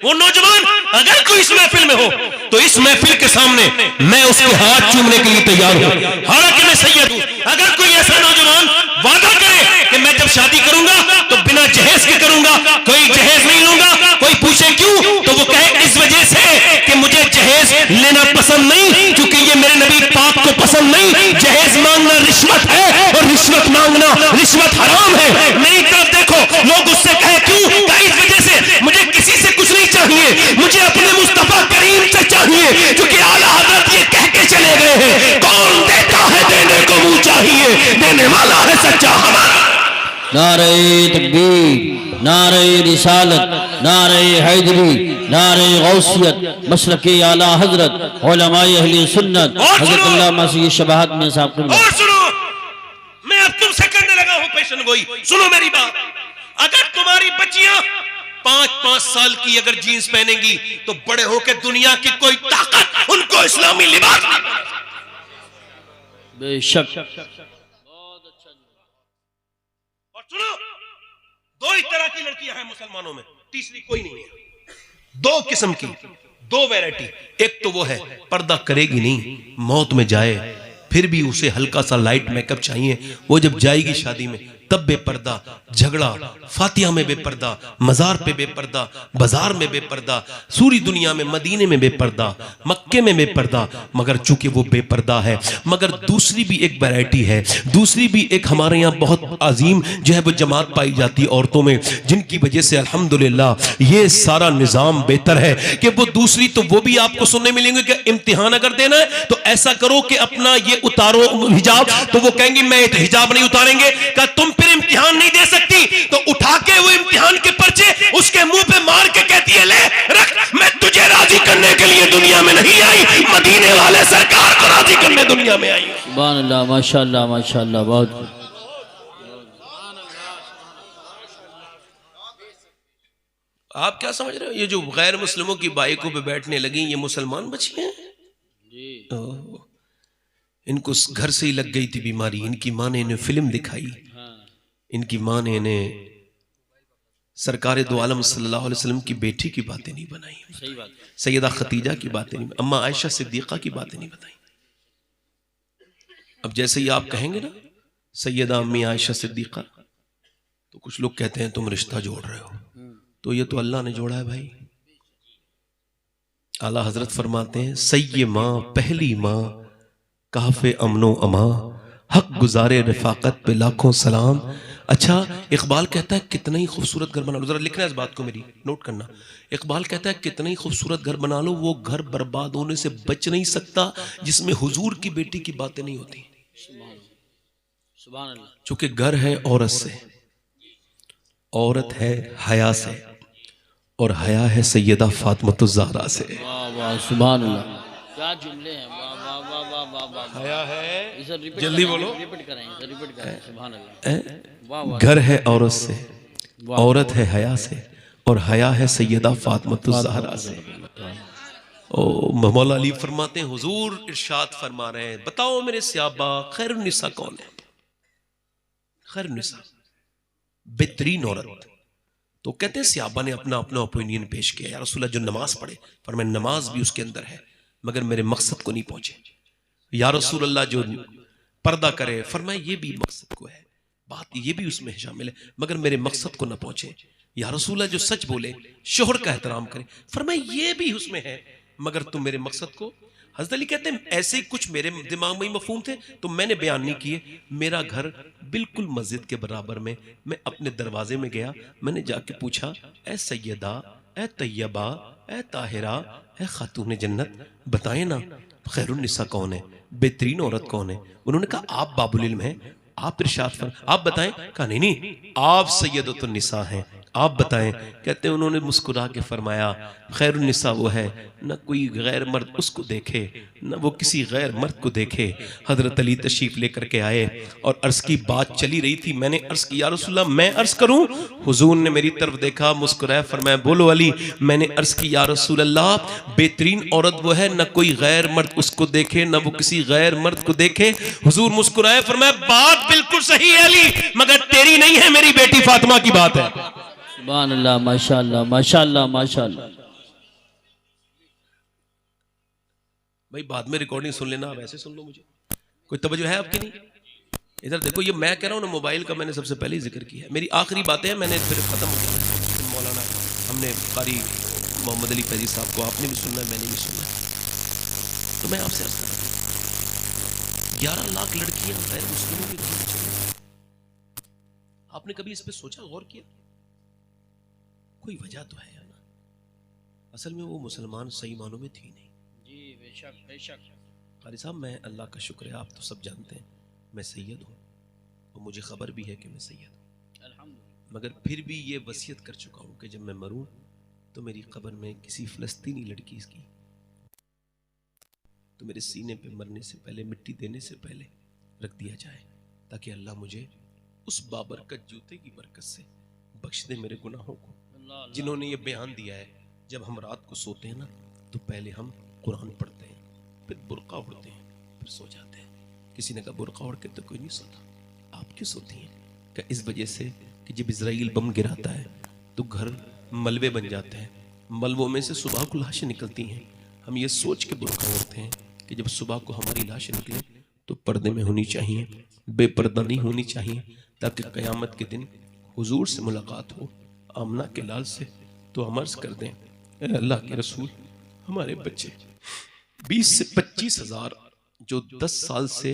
वो नौजवान अगर कोई इस महफिल में हो तो इस महफिल के सामने मैं उसके हाथ चूमने के लिए तैयार हूं, हालांकि मैं सैयद हूं। अगर कोई ऐसा नौजवान वादा करे कि मैं जब शादी करूंगा तो बिना जहेज के करूंगा, कोई जहेज नहीं लूंगा, कोई पूछे क्यों तो वो कहे इस वजह से कि मुझे जहेज लेना पसंद नहीं, क्योंकि ये मेरे नबी पाक को पसंद नहीं। जहेज मांगना रिश्वत है और रिश्वत मांगना रिश्वत हराम है। नहीं तो देखो लोग उससे कहे क्यों, इस वजह से मुझे किसी से कुछ नहीं चाहिए, मुझे अपने मुस्तफा करीम से चाहिए, क्योंकि आला हज़रत ये कह के चले गए हैं, कौन देता है देने को मुंह चाहिए, देने वाला है सच्चा हमारा। नारे तकबीर, नारे रिसालत, नारे हैदरी, नारे गौसियत, मसलके आला हजरत, उलमाए अहले सुन्नत, हज़रत अल्लामा सय्यद शबाहत में साहब। और सुनो, मैं अब तुमसे करने लगा हूं पेशन गोई। सुनो मेरी बात, अगर तुम्हारी बच्चियां 5-5 साल की अगर जीन्स पहनेंगी तो बड़े होकर दुनिया की कोई ताकत उनको इस्लामी लिबास नहीं बना सकती। बेशक। और सुनो, 2 ही तरह की लड़कियां हैं मुसलमानों में, तीसरी कोई नहीं है। 2 किस्म की, 2 वैरायटी। एक तो वो है पर्दा करेगी नहीं, मौत में जाए फिर भी उसे हल्का सा लाइट मेकअप चाहिए, वो जब जाएगी शादी में तब बेपर्दा, झगड़ा, फातिहा में बेपर्दा, मजार पे बेपर्दा, बाजार में बेपर्दा, सूरी दुनिया में, मदीने में बेपर्दा, मक्के में बेपर्दा, मगर चूंकि वो बेपर्दा है। मगर दूसरी भी एक वैरायटी है, दूसरी भी एक हमारे यहाँ बहुत अजीम जो है वो जमात पाई जाती है औरतों में, जिनकी वजह से अल्हम्दुलिल्लाह ये सारा निज़ाम बेहतर है कि वो दूसरी तो वो भी आपको सुनने मिलेंगे कि इम्तिहान अगर देना है तो ऐसा करो कि अपना ये उतारो हिजाब, तो वो कहेंगे मैं तो हिजाब नहीं उतारेंगे। क्या तुम फिर इम्तिहान नहीं दे सकती तो उठा के वो इम्तिहान के पर्चे उसके मुंह पे मार के कहती है ले रख, मैं तुझे राजी करने के लिए दुनिया में नहीं आई, मदीने वाले सरकार को राजी करने दुनिया में आई। सुभान अल्लाह, माशाअल्लाह, माशाअल्लाह। बहुत आप क्या समझ रहे हो, ये जो गैर मुस्लिमों की बाइकों पे बैठने लगी ये मुसलमान बची हैं जी। इनको घर से ही लग गई थी बीमारी, इनकी माँ ने इन्हें फिल्म दिखाई, इनकी माँ ने इन्हें सरकार दो आलम सल्लल्लाहु अलैहि वसल्लम की बेटी की बातें नहीं बनाई, सही बात, सैयदा खतीजा की बातें नहीं, अम्मा आयशा सिद्दीक़ा की बातें नहीं बताई। अब जैसे ही आप कहेंगे ना सैयदा अम्मी आयशा सिद्दीक़ा, तो कुछ लोग कहते हैं तुम रिश्ता जोड़ रहे हो, तो ये तो अल्लाह ने जोड़ा है भाई। आला हजरत फरमाते हैं सैये माँ पहली माँ काफ़े अमनो अमा, हक गुजारे रफाकत पे लाखों सलाम। अच्छा, इकबाल कहता है कितना ही खूबसूरत घर बना लो, जरा लिखना इस बात को मेरी नोट करना। इकबाल कहता है कितना ही खूबसूरत घर बना लो, वो घर बर्बाद होने से बच नहीं सकता जिसमें हुजूर की बेटी की बातें नहीं होती। सुभान अल्लाह। चूंकि घर है औरत से, औरत है हया से, और हया है सैयदा फातिमा ज़हरा से। वाह वाह, सुभान अल्लाह, क्या जुमले हैं। वाह वाह वाह वाह वाह वाह। हया है, जल्दी बोलो, रिपीट करें, रिपीट करें। सुभान अल्लाह। घर है औरत से, औरत है हया से, और हया है सैयदा फातिमा ज़हरा से। ओ मौला अली फरमाते हैं हुजूर इरशाद फरमा रहे हैं बताओ मेरे सहाबा खैरुन निसा कौन है? खैरुन निसा बेहतरीन औरत। तो कहते हैं सहाबा ने अपना अपना ओपिनियन पेश किया, या रसूलल्लाह जो नमाज पढ़े, पर मैं नमाज भी उसके अंदर है मगर मेरे मकसद को नहीं पहुंचे। या रसूलल्लाह जो पर्दा करे, फरमाए ये भी मकसद को है, बात ये भी उसमें शामिल है मगर मेरे मकसद को ना पहुंचे। या रसूलल्लाह जो सच बोले, शोहर का एहतराम करे, फरमाए ये भी उसमें है मगर तुम मेरे मकसद को। हज़रत अली कहते हैं ऐसे ही कुछ मेरे दिमाग में ही मफहूम थे तो मैंने बयान नहीं किए। मेरा घर बिल्कुल मस्जिद के बराबर में, मैं अपने दरवाजे में गया, मैंने जाके पूछा ए सैयदा, ए तैयबा, ए ताहिरा, ए खातून जन्नत, बताएं ना खैरुन निसा कौन है, बेहतरीन औरत कौन है? उन्होंने कहा आप बाबुल इल्म हैं, आप इरशाद फरमाएं, आप बताएं। कहा नहीं नहीं, आप सैयदतुन निसा हैं, आप बताएं। कहते हैं उन्होंने मुस्कुरा के फरमाया खैरुन निसा वो है न कोई गैर मर्द उसको देखे, न वो किसी गैर मर्द को देखे। हजरत अली तशरीफ लेकर के आए और अर्ज की बात चली रही थी, मैंने अर्ज की या रसूलल्लाह मैं अर्ज करूं? हुजूर ने मेरी तरफ देखा, मुस्कुराया, फरमाया बोलो अली। मैंने अर्ज की या रसूलल्लाह बेहतरीन औरत वो है न कोई गैर मर्द उसको देखे, न वो किसी गैर मर्द को देखे। हुजूर मुस्कुराए, फरमाया बात बिल्कुल सही है अली, मगर तेरी नहीं है, मेरी बेटी फातिमा की बात है। सुभान अल्लाह, माशाअल्लाह, माशाअल्लाह, माशाअल्लाह। भाई बाद में रिकॉर्डिंग सुन लेना, आप ऐसे सुन लो मुझे, कोई तवज्जो है आपकी नहीं? इधर देखो, ये मैं कह रहा हूँ ना, मोबाइल का मैंने सबसे पहले ही जिक्र किया है। मेरी आखिरी बातें हैं, मैंने फिर खत्म हो गया। मौलाना हमने कारी मोहम्मद अली फैजी साहब को आपने भी सुनना है, मैंने भी सुनना है। तो मैं आपसे 11 लाख लड़कियां गैर मुस्लिमों के घर में चल रही हैं। आपने कभी इस पे सोचा, गौर किया? कोई वजह तो है ना। असल में वो मुसलमान सही मानों में थी नहीं। जी बेशक बेशक। कारी साहब, मैं अल्लाह का शुक्र है, आप तो सब जानते हैं मैं सैयद हूँ और मुझे खबर भी है कि मैं सैयद हूँ, अल्हम्दुलिल्लाह। मगर फिर भी ये वसीयत कर चुका हूँ कि जब मैं मरूं तो मेरी कब्र में किसी फ़लस्तीनी लड़की इसकी तो मेरे सीने पे मरने से पहले, मिट्टी देने से पहले रख दिया जाए, ताकि अल्लाह मुझे उस बाबरकत जूते की बरकत से बख्श दे मेरे गुनाहों को। जिन्होंने ये बयान दिया है, जब हम रात को सोते हैं ना तो पहले हम कुरान पढ़ते हैं, फिर बुर्का उड़ते हैं, फिर सो जाते हैं। किसी ने कहा बुर्का उड़ के तो कोई नहीं सोता, आप क्यों सोती हैं? क्या इस वजह से कि जब इजराइल बम गिराता है तो घर मलबे बन जाते हैं, मलबों में से सुबह को लाशें निकलती हैं। हम ये सोच के बुर्का उड़ते हैं कि जब सुबह को हमारी लाशें निकले तो पर्दे में होनी चाहिए, बेपर्दा नहीं होनी चाहिए, ताकि क़यामत के दिन हुजूर से मुलाकात हो, आमना के लाल से। तो हम अर्ज़ कर दें, ए अल्लाह के रसूल, हमारे बच्चे 20 से 25 हज़ार जो 10 साल से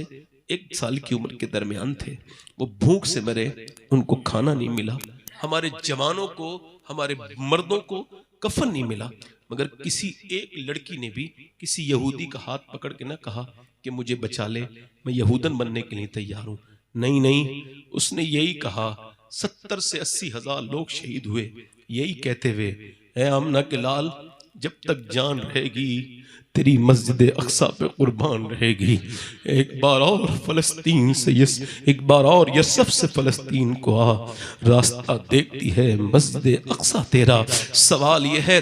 1 साल की उम्र के दरमियान थे, वो भूख से मरे, उनको खाना नहीं मिला। हमारे जवानों को, हमारे मर्दों को कफन नहीं मिला, मगर किसी एक लड़की ने भी किसी यहूदी का हाथ पकड़ के ना कहा कि मुझे बचा ले, मैं यहूदन बनने के लिए तैयार हूं। नहीं नहीं, उसने यही कहा। 70 से 80 हज़ार लोग शहीद हुए यही कहते हुए, ऐ आमना के लाल, जब तक जान रहेगी तेरी मस्जिद अक्सा पे कुर्बान रहेगी। एक बार और फलस्तीन से एक बार और यसफ से फलस्तीन को आ, रास्ता देखती है मस्जिद अक्सा तेरा। सवाल यह है,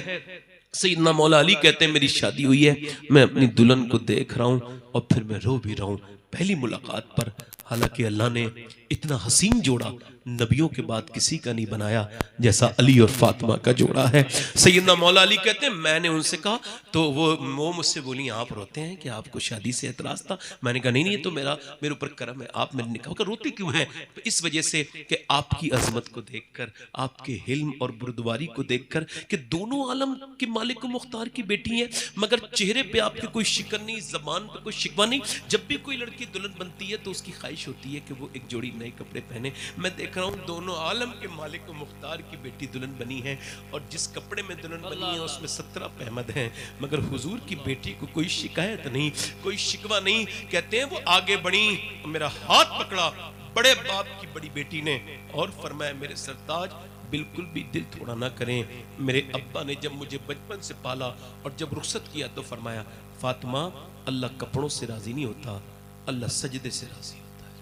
सैयदना मौला अली कहते हैं मेरी शादी हुई है, मैं अपनी दुल्हन को देख रहा हूँ और फिर मैं रो भी रहा हूँ पहली मुलाकात पर। हालांकि अल्लाह ने इतना हसीन जोड़ा नबियों के बाद किसी का नहीं बनाया जैसा अली और फातिमा का जोड़ा है। सैयदना मौला अली कहते हैं मैंने उनसे कहा, तो वो मुझसे बोली आप रोते हैं कि आपको शादी से एतराज था? मैंने कहा नहीं नहीं, ये तो मेरे ऊपर करम है, आप मेरे निकाह कर रोती क्यों हैं? तो इस वजह से कि आपकी अजमत को देखकर, आपके हिल्म और बुर्दवारी को देखकर, कि दोनों आलम के मालिक मुख्तार की बेटी हैं, मगर चेहरे पे आपके कोई शिकन नहीं, जबान पे कोई शिकवा नहीं। जब भी कोई लड़की दुल्हन बनती है तो उसकी ख्वाहिश होती है कि वो एक जोड़ी नए कपड़े पहने। मैं देख रहा हूँ दोनों आलम के मालिक मुख्तार की बेटी दुल्हन बनी है, और जिस कपड़े में दुल्हन बनी है उसमें 17 अहमद हैं, मगर हुजूर की बेटी को कोई शिकायत नहीं, कोई शिकवा नहीं। कहते हैं वो आगे बढ़ी, मेरा हाथ पकड़ा बड़े बाप की बड़ी बेटी ने और फरमाया मेरे सरताज बिल्कुल भी दिल थोड़ा ना करें। मेरे अब्बा ने जब मुझे बचपन से पाला और जब रुखसत किया तो फरमाया फातिमा, अल्लाह कपड़ों से राजी नहीं होता, अल्लाह सजदे से राजी होता है।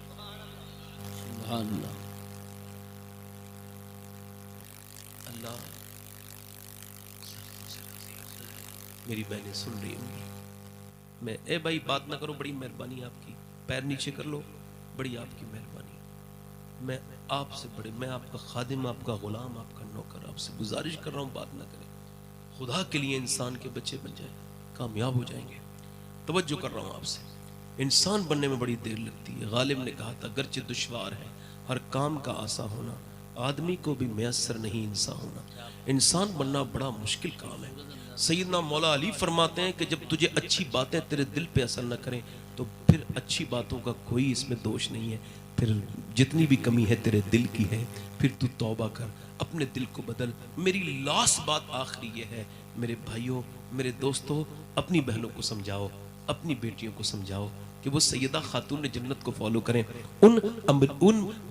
सुभान अल्लाह। अल्लाह मेरी बहनें सुन रही होंगी, मैं ए भाई बात ना करो, बड़ी मेहरबानी आपकी, पैर नीचे कर लो, बड़ी आपकी मेहरबानी। मैं आपसे बड़े, मैं आपका खादिम, आपका गुलाम, आपका नौकर, आपसे गुजारिश कर रहा हूँ बात ना करें। खुदा के लिए इंसान के बच्चे बन जाए, कामयाब हो जाएंगे। तवज्जो कर रहा हूँ आपसे, इंसान बनने में बड़ी देर लगती है। गालिब ने कहा था गर्चे दुश्वार है हर काम का आसा होना, आदमी को भी मैसर नहीं इंसान होना। इंसान बनना बड़ा मुश्किल काम है। सैयदना मौला अली फरमाते हैं कि जब तुझे अच्छी बातें तेरे दिल पे असर न करें तो फिर अच्छी बातों का कोई इसमें दोष नहीं है, फिर जितनी भी कमी है तेरे दिल की है, फिर तू तौबा कर, अपने दिल को बदल। मेरी लास्ट बात आखिरी ये है, मेरे भाइयों, मेरे दोस्तों, अपनी बहनों को समझाओ, अपनी बेटियों को समझाओ कि वो सैयदा खातून जन्नत को फॉलो करें। उन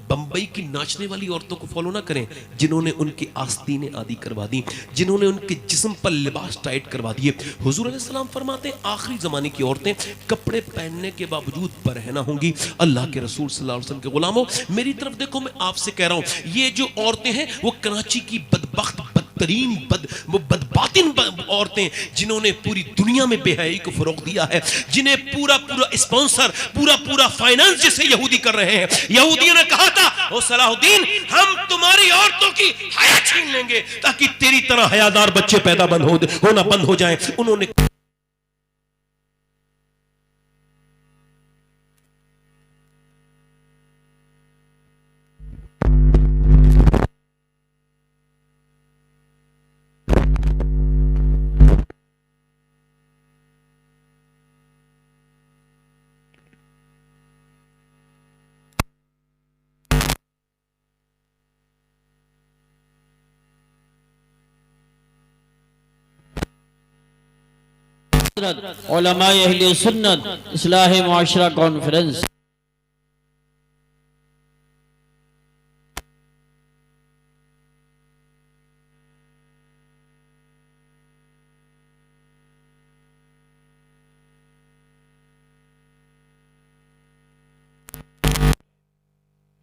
बम्बई की नाचने वाली औरतों को फॉलो ना करें जिन्होंने उनकी आस्तीनें आदि करवा दी, जिन्होंने उनके जिस्म पर लिबास टाइट करवा दिए। हुजूर अलैहि सलाम फरमाते हैं आखिरी जमाने की औरतें कपड़े पहनने के बावजूद बरहना होंगी। अल्लाह के रसूल सल्लल्लाहु अलैहि वसल्लम के गुलामों, मेरी तरफ देखो, मैं आपसे कह रहा हूं, ये जो औरतें हैं वो कराची की बदबख्त बदतरीन बदबातिन औरतें, जिन्होंने पूरी दुनिया में बेहयाई को फरोग दिया है, जिन्हें पूरा स्पॉन्सर, पूरा फाइनेंस जिसे यहूदी कर रहे हैं। यहूदियों ने कहा था ओ सलाहुद्दीन, हम तुम्हारी औरतों की हया छीन लेंगे ताकि तेरी तरह हयादार बच्चे पैदा होना बंद हो जाएं। उन्होंने उलमाए अहले सुन्नत इस्लाह मुआशरा कॉन्फ्रेंस।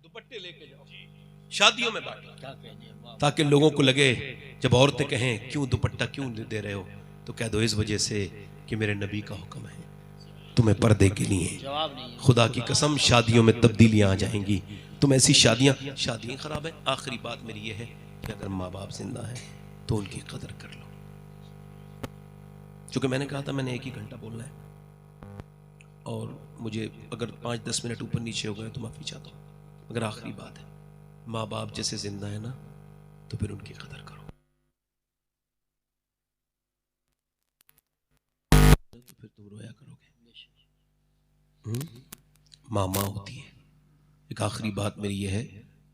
दुपट्टे लेके जाओ, शादियों में बांटो, ताकि लोगों को लगे, जब औरतें कहें क्यों दुपट्टा क्यों दे रहे हो, तो कह दो इस वजह से कि मेरे नबी का हुक्म है, तुम्हें पर्दे के लिए। खुदा की कसम शादियों में तब्दीलियां आ जाएंगी। तुम ऐसी शादियां खराब है। आखिरी बात मेरी ये है कि अगर माँ बाप जिंदा है तो उनकी कदर कर लो। क्योंकि मैंने कहा था मैंने 1 ही घंटा बोलना है, और मुझे अगर 5-10 मिनट ऊपर नीचे हो गए तो माफी चाहता हूँ, मगर आखिरी बात है, माँ बाप जैसे जिंदा है ना तो फिर उनकी कदर करो, तो फिर तुम रोया करोगे। माँ होती है। एक आखिरी बात मेरी यह है,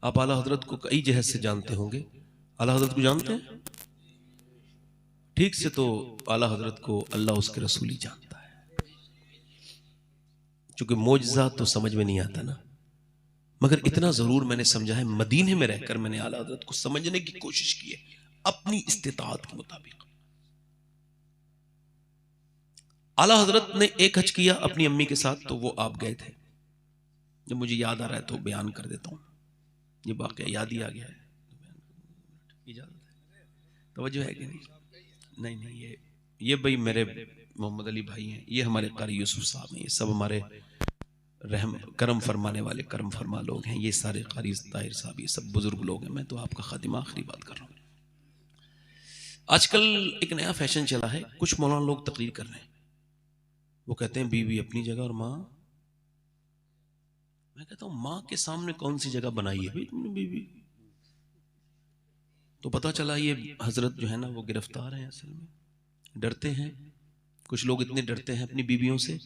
आप आला हजरत को कई जहत से जानते होंगे। आला हजरत को जानते हैं ठीक से, तो आला हजरत को अल्लाह उसके रसूल ही जानता है। क्योंकि मोजज़ा तो समझ में नहीं आता ना, मगर इतना जरूर मैंने समझा है, मदीने में रहकर मैंने आला हजरत को समझने की कोशिश की है अपनी इस्तिताअत के मुताबिक। आला हजरत ने एक हज किया अपनी अम्मी के साथ, तो वो आप गए थे। जब मुझे याद आ रहा है तो बयान कर देता हूं, ये वाकया याद ही आ गया है। इजाजत है, तवज्जो है कि नहीं? नहीं, ये भाई मेरे मोहम्मद अली भाई हैं, ये हमारे कारी यूसुफ साहब हैं, ये सब हमारे रहम करम फरमाने वाले करम फरमा लोग हैं, ये सारे कारी ताहिर साहब, ये सब बुजुर्ग लोग हैं। मैं तो आपका खादिम आखिरी बात कर रहा हूँ। आजकल एक नया फैशन चला है, कुछ मौलाना लोग तकरीर कर रहे हैं, वो कहते हैं बीवी अपनी जगह और माँ। मैं कहता हूं माँ के सामने कौन सी जगह बनाई है भाई तुमने बीवी? तो पता चला ये हजरत जो है ना वो गिरफ्तार है, असल में डरते हैं। कुछ लोग इतने डरते हैं अपनी बीवियों से,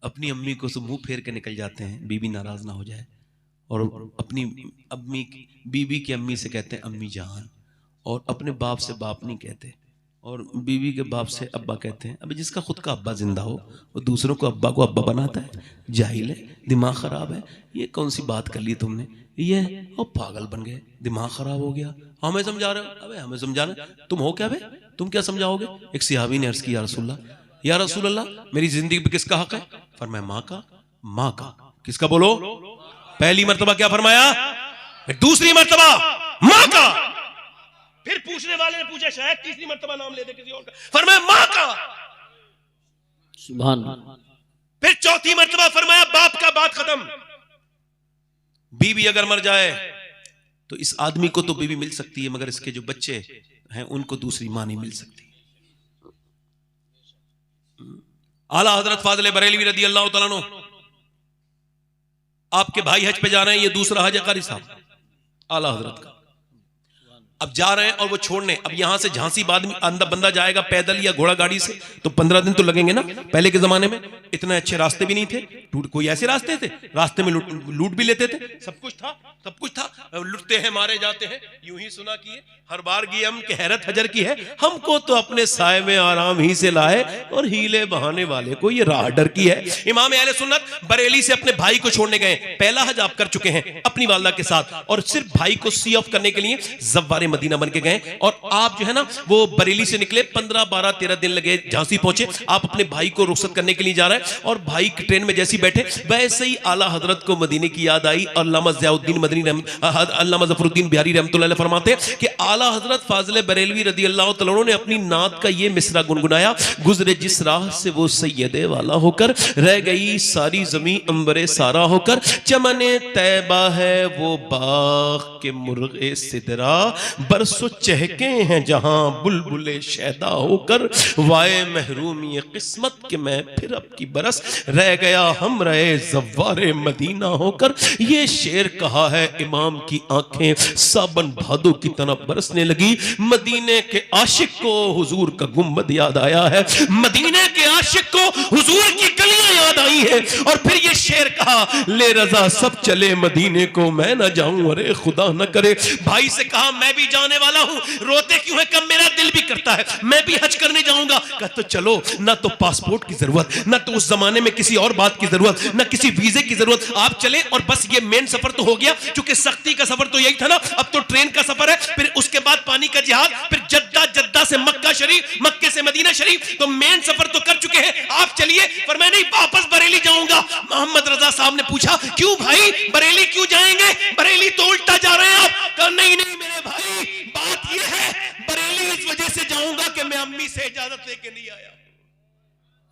अपनी अम्मी को तो मुंह फेर के निकल जाते हैं बीवी नाराज ना हो जाए, और अपनी अम्मी बीवी की अम्मी से कहते हैं अम्मी जान, और अपने बाप से बाप नहीं कहते, और बीवी के बाप से अब्बा कहते हैं। अबे जिसका खुद का अब्बा जिंदा हो वो दूसरों को अब्बा बनाता है, जाहिल है, दिमाग खराब है। ये कौन सी बात कर ली तुमने, ये और पागल बन गए, दिमाग खराब हो गया। हमें समझा रहे हो? अबे हमें समझाना, तुम हो क्या बे, तुम क्या समझाओगे? एक सिहाबी ने अर्ज की, या रसूल अल्लाह मेरी जिंदगी पे किसका हक है? फरमाया माँ का। माँ का किसका? बोलो। पहली मर्तबा क्या फरमाया? दूसरी मर्तबा माँ का। फिर पूछने वाले ने पूछा, शायद तीसरी मर्तबा नाम ले दे किसी और का, फरमाया माँ का। सुभान। फिर चौथी मर्तबा फरमाया बाप का। बात खत्म। बीवी अगर मर जाए तो इस आदमी को तो बीवी मिल सकती है, मगर इसके जो बच्चे हैं उनको दूसरी मां नहीं मिल सकती। आला हजरत फाजिल बरेलवी रदी अल्लाह तआला अन्हु, आपके भाई हज पे जा रहे हैं, ये दूसरा हज है कारी साहब आला हजरत का। अब जा रहे हैं और वो छोड़ने, अब यहां से झांसी बाद में अंदर बंदा जाएगा पैदल या घोड़ा गाड़ी से तो 15 दिन तो लगेंगे ना। पहले के जमाने में इतने अच्छे रास्ते भी नहीं थे, कोई ऐसे रास्ते थे, रास्ते में लूट भी लेते थे, सब कुछ था। लुटते हैं मारे जाते हैं, यूं ही सुना किए हर बार की हम के हैरत हजर की है, हमको तो अपने साए में आराम ही से लाए और हीले बहाने वाले को ये राह डर की है। इमाम अहले सुन्नत बरेली से अपने भाई को छोड़ने गए, पहला हज आप कर चुके हैं अपनी वालदा के साथ, और सिर्फ भाई को सी ऑफ करने के लिए जव्वारे मदीना बन के गए, और आप जो है ना वो बरेली से निकले, 15, 12, 13 दिन लगे, झांसी पहुंचे। आप अपने भाई को रुखसत करने के लिए जा रहे हैं, और भाई ट्रेन में जैसे बैठे वैसे ही आला हजरत को मदीने की याद आई। अल्लामा ज़ियाउद्दीन मदनी अल्लामा ज़फरुद्दीन बिहारी रहमतुल्लाह अलैह फरमाते हैं कि आला हजरत फाजिल बरेलवी रदी अल्लाह तआला अन्हु ने अपनी नात का ये मिसरा गुनगुनाया, गुजरे जिस राह से वो सैयदे वाला होकर, रह गई सारी जमी अंबरे सारा होकर, चमने तैबा है वो बाग के मुर्गे सिदरा, बरसो चहके हैं जहां बुलबुले शैदा होकर, वाए महरूमी किस्मत के मैं फिर अब की बरस, रह गया हम रहे जव्वारे मदीना होकर। ये शेर कहा है इमाम की आंखें साबन भादों की तरह रहमत बरसने लगी। मदीने के आशिक को हुजूर का गुंबद याद आया है, मदीने के आशिक को हुजूर की गलियां याद आई है। और फिर ये शेर कहा, ले रजा सब चले मदीने को, मैं ना जाऊं, अरे खुदा न करे। भाई से कहा, मैं भी जाने वाला हूं, रोते क्यों है? कब मेरा दिल भी करता है, मैं भी हज करने जाऊंगा। कहा तो चलो, ना तो पासपोर्ट की जरूरत, ना तो उस जमाने में किसी और बात की जरूरत, ना किसी वीजे की जरूरत, आप चले और बस ये मेन सफर तो हो गया, क्योंकि सख्ती का सफर तो यही था ना, अब तो ट्रेन का सफर है, फिर उसके बाद पानी का जहाज, फिर जद्दा, जद्दा से मक्का शरीफ, मक्के से मदीना शरीफ, तो मेन सफर तो कर चुके हैं, आप चलिए। पर मैं नहीं, वापस बरेली जाऊंगा। मोहम्मद रजा साहब ने पूछा, क्यों भाई बरेली क्यों जाएंगे? बरेली तो उल्टा जा रहे हैं आप। कहा नहीं नहीं मेरे भाई, बात यह है बरेली इस वजह से जाऊंगा कि मैं अम्मी से इजाजत लेके नहीं आया।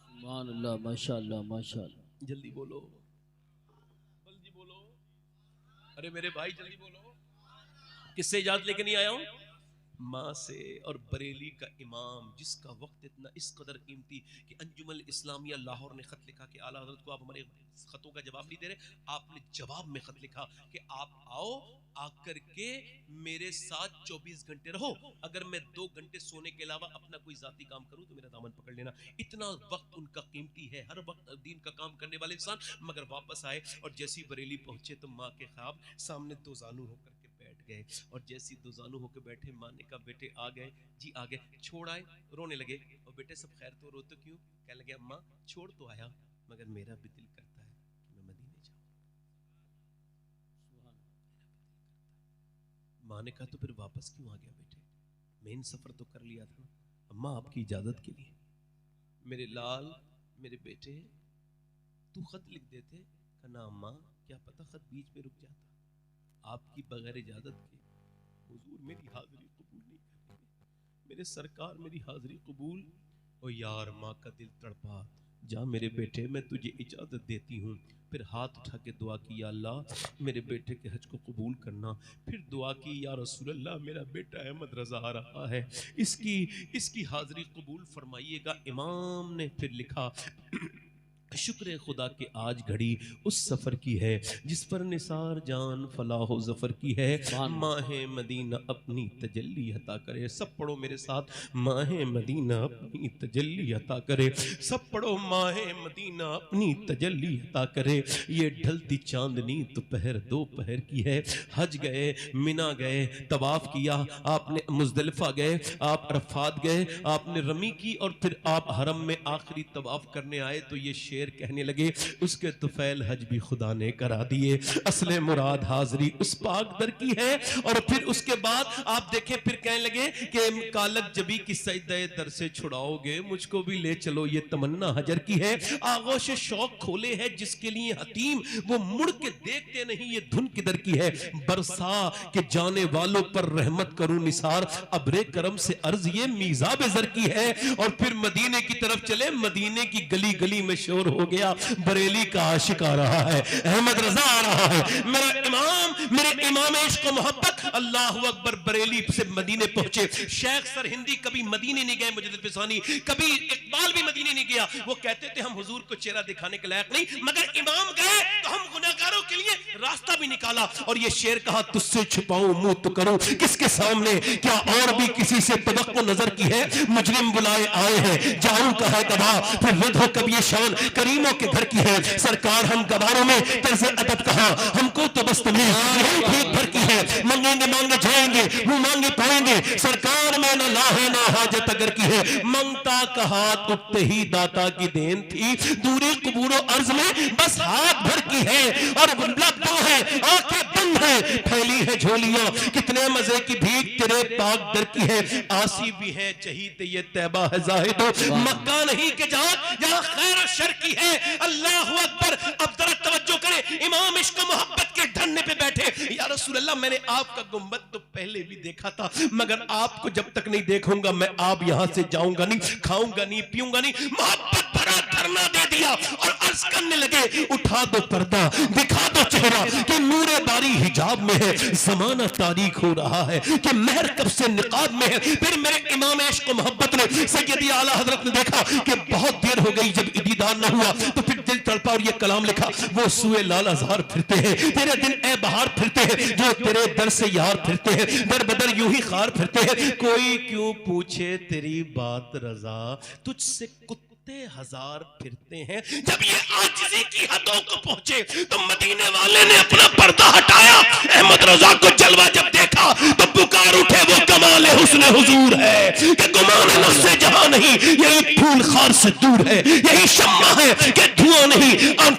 सुभान अल्लाह, माशाअल्लाह माशाअल्लाह। जल्दी बोलो, जल्दी बोलो, अरे मेरे भाई जल्दी बोलो, किससे इजाजत लेके नहीं आया हूं? माँ से। और बरेली का इमाम जिसका वक्त इतना इस कदर कीमती कि अंजुमन इस्लामिया लाहौर ने खत लिखा कि आला हज़रत को आप हमारे खतों का जवाब नहीं दे रहे, आपने जवाब में खत लिखा कि आप आओ, आकर के मेरे साथ 24 घंटे रहो, अगर मैं 2 घंटे सोने के अलावा अपना कोई जाती काम करूं तो मेरा दामन पकड़ लेना। इतना वक्त उनका कीमती है, हर वक्त दीन का काम करने वाले इंसान। मगर वापस आए और जैसी बरेली पहुंचे तो माँ के ख्वाब सामने दो जानू होकर के बैठ गए, और जैसी दो जानू होकर बैठे, माँ ने कहा बेटे आ गए जी, आ गए। छोड़ आए, रोने लगे। और बेटे सब खैर तो, रोते क्यों? कहने लगे अम्मा छोड़ तो आया, मगर मेरा भी दिल करता है कि मैं मदीने जाऊं। माँ ने कहा तो फिर वापस क्यों आ गया बेटे? मेन सफर तो कर लिया था। अम्मा आपकी इजाजत के लिए। मेरे लाल, मेरे बेटे, तू खत लिख देते। कहा ना अम्मा, क्या पता खत बीच में रुक जाता, आपकी बगैर इजाजत के हुजूर मेरी हाजिरी कबूल नहीं करेंगे, मेरे सरकार मेरी हाजिरी कबूल। ओ यार, माँ का दिल तड़पा। जा मेरे बेटे, मैं तुझे इजाजत देती हूँ। फिर हाथ उठा के दुआ की, या अल्लाह मेरे बेटे के हज को कबूल करना। फिर दुआ की, या रसूल अल्लाह मेरा बेटा अहमद रजा आ रहा है, इसकी हाजिरी कबूल फरमाइएगा। इमाम ने फिर लिखा, शुक्र खुदा के आज घड़ी उस सफर की है जिस पर निसार जान फलाह जफर की है। माहे मदीना अपनी तजल्ली अता करे। सब पढ़ो मेरे साथ, माहे मदीना अपनी तजल्ली अता करे। सब पढ़ो, माहे मदीना अपनी तजल्ली अता करे। ये ढलती चांदनी दोपहर दोपहर की है। हज गए, मिना गए, तवाफ किया आपने, मुजदलिफा गए, आप अरफात गए, आपने रमी की, और फिर आप हरम में आखिरी तवाफ करने आए तो ये शेर कहने लगे, उसके तुफैल हज भी खुदा ने करा दिए। असले मुराद हाजरी उस पाक दर की है। और फिर उसके बाद आप देखें, फिर कहने लगे कि कालक जबी की सजदे दर से छुड़ाओगे, मुझको भी ले चलो, ये तमन्ना हजर की है। आगोश शौक खोले है जिसके लिए हतीम, वो मुड़ के देखते नहीं, ये धुन किधर की है। बरसा के जाने वालों पर रहमत करूं निसार, अबरे करम से अर्ज ये मीज़ाब ज़र की है। और फिर मदीने की तरफ चले, मदीने की गली गली में शोर हो गया, बरेली का आशिक आ रहा है, अहमद रजा आ रहा है, मेरा इमाम, मेरे इमाम इश्क व मोहब्बत। अल्लाहु अकबर। बरेली से मदीने पहुंचे। शेख सरहिंदी कभी मदीने नहीं गए, मुजद्दिद फिसानी कभी, इकबाल भी मदीने नहीं गया। वो कहते थे हम हुजूर को चेहरा दिखाने के लायक नहीं, मगर इमाम गए तो हम गुनाहगारों के लिए रास्ता भी निकाला। और ये शेर कहा, तुझसे छुपाऊं मुंह तो करूं किसके सामने, क्या और भी किसी से तवक्को नजर की है। मुजरिम बुलाए आए हैं, जाऊं कहा गवाह, फिर रद हो कब ये शान करीमों के घर की है। सरकार हम गवारों में तर्ज़े अदब कहा, हमको तो बस तमीज़ भीख भर की है। मंगेंगे मांगे जाएंगे, मुंह मांगे पाएंगे, सरकार में न लाहे ना हाजत अगर की है। मंगता का हाथ उठते ही दाता की देन थी, दूरी कबूरो अर्ज में बस हाथ भर की है। और लबों है, आंखें बंद है, फैली है झोलियां, कितने मजे की भीख तेरे पाक दर की है। आसी भी है चहीते ये तैबा है जाहिदो, मक्का नहीं के जहां खैर और शर की है। अल्लाहु अकबर। अब जरा तवज्जो करें, इमाम इश्क मोहब्बत के धरने पे बैठे। या रसूल अल्लाह, मैंने आपका गुंबद तो पहले भी देखा था, मगर आपको जब तक नहीं देखूंगा मैं आप यहां से जाऊंगा नहीं, खाऊंगा नहीं, पीऊंगा नहीं। मोहब्बत भरा धरना दे दिया और अर्ज करने लगे, उठा दो पर्दा, दिखा दो चेहरा कि नूरे बारी हिजाब में है, जमाना तारीख हो रहा है कि महर कब से निकाब में है। फिर मेरे इमाम इश्क व मोहब्बत ने सैयदी आला हजरत ने देखा कि बहुत देर हो गई, जब दीदार न हुआ तो फिर दिल तड़पा और ये कलाम लिखा, वो सुए लाल अज़हार फिरते हैं तेरे दिन ए बहार फिरते हैं, जो तेरे दर से यार फिरते हैं, दर बदर यूं ही खार फिरते हैं, कोई क्यों पूछे तेरी बात रजा, तुझसे कुत्ते हजार फिरते हैं। जब ये आजिज़ी की हदों को पहुंचे तो मदीने वाले ने अपना पर्दा हटाया, अहमद रजा को जलवा जब देखा तो पुकार उठे, वो कमाल हुस्न हुजूर है कि गुमान नफ्से जहां नहीं, यही फूल खार से दूर है, यही शम्मा है कि धुआं नहीं,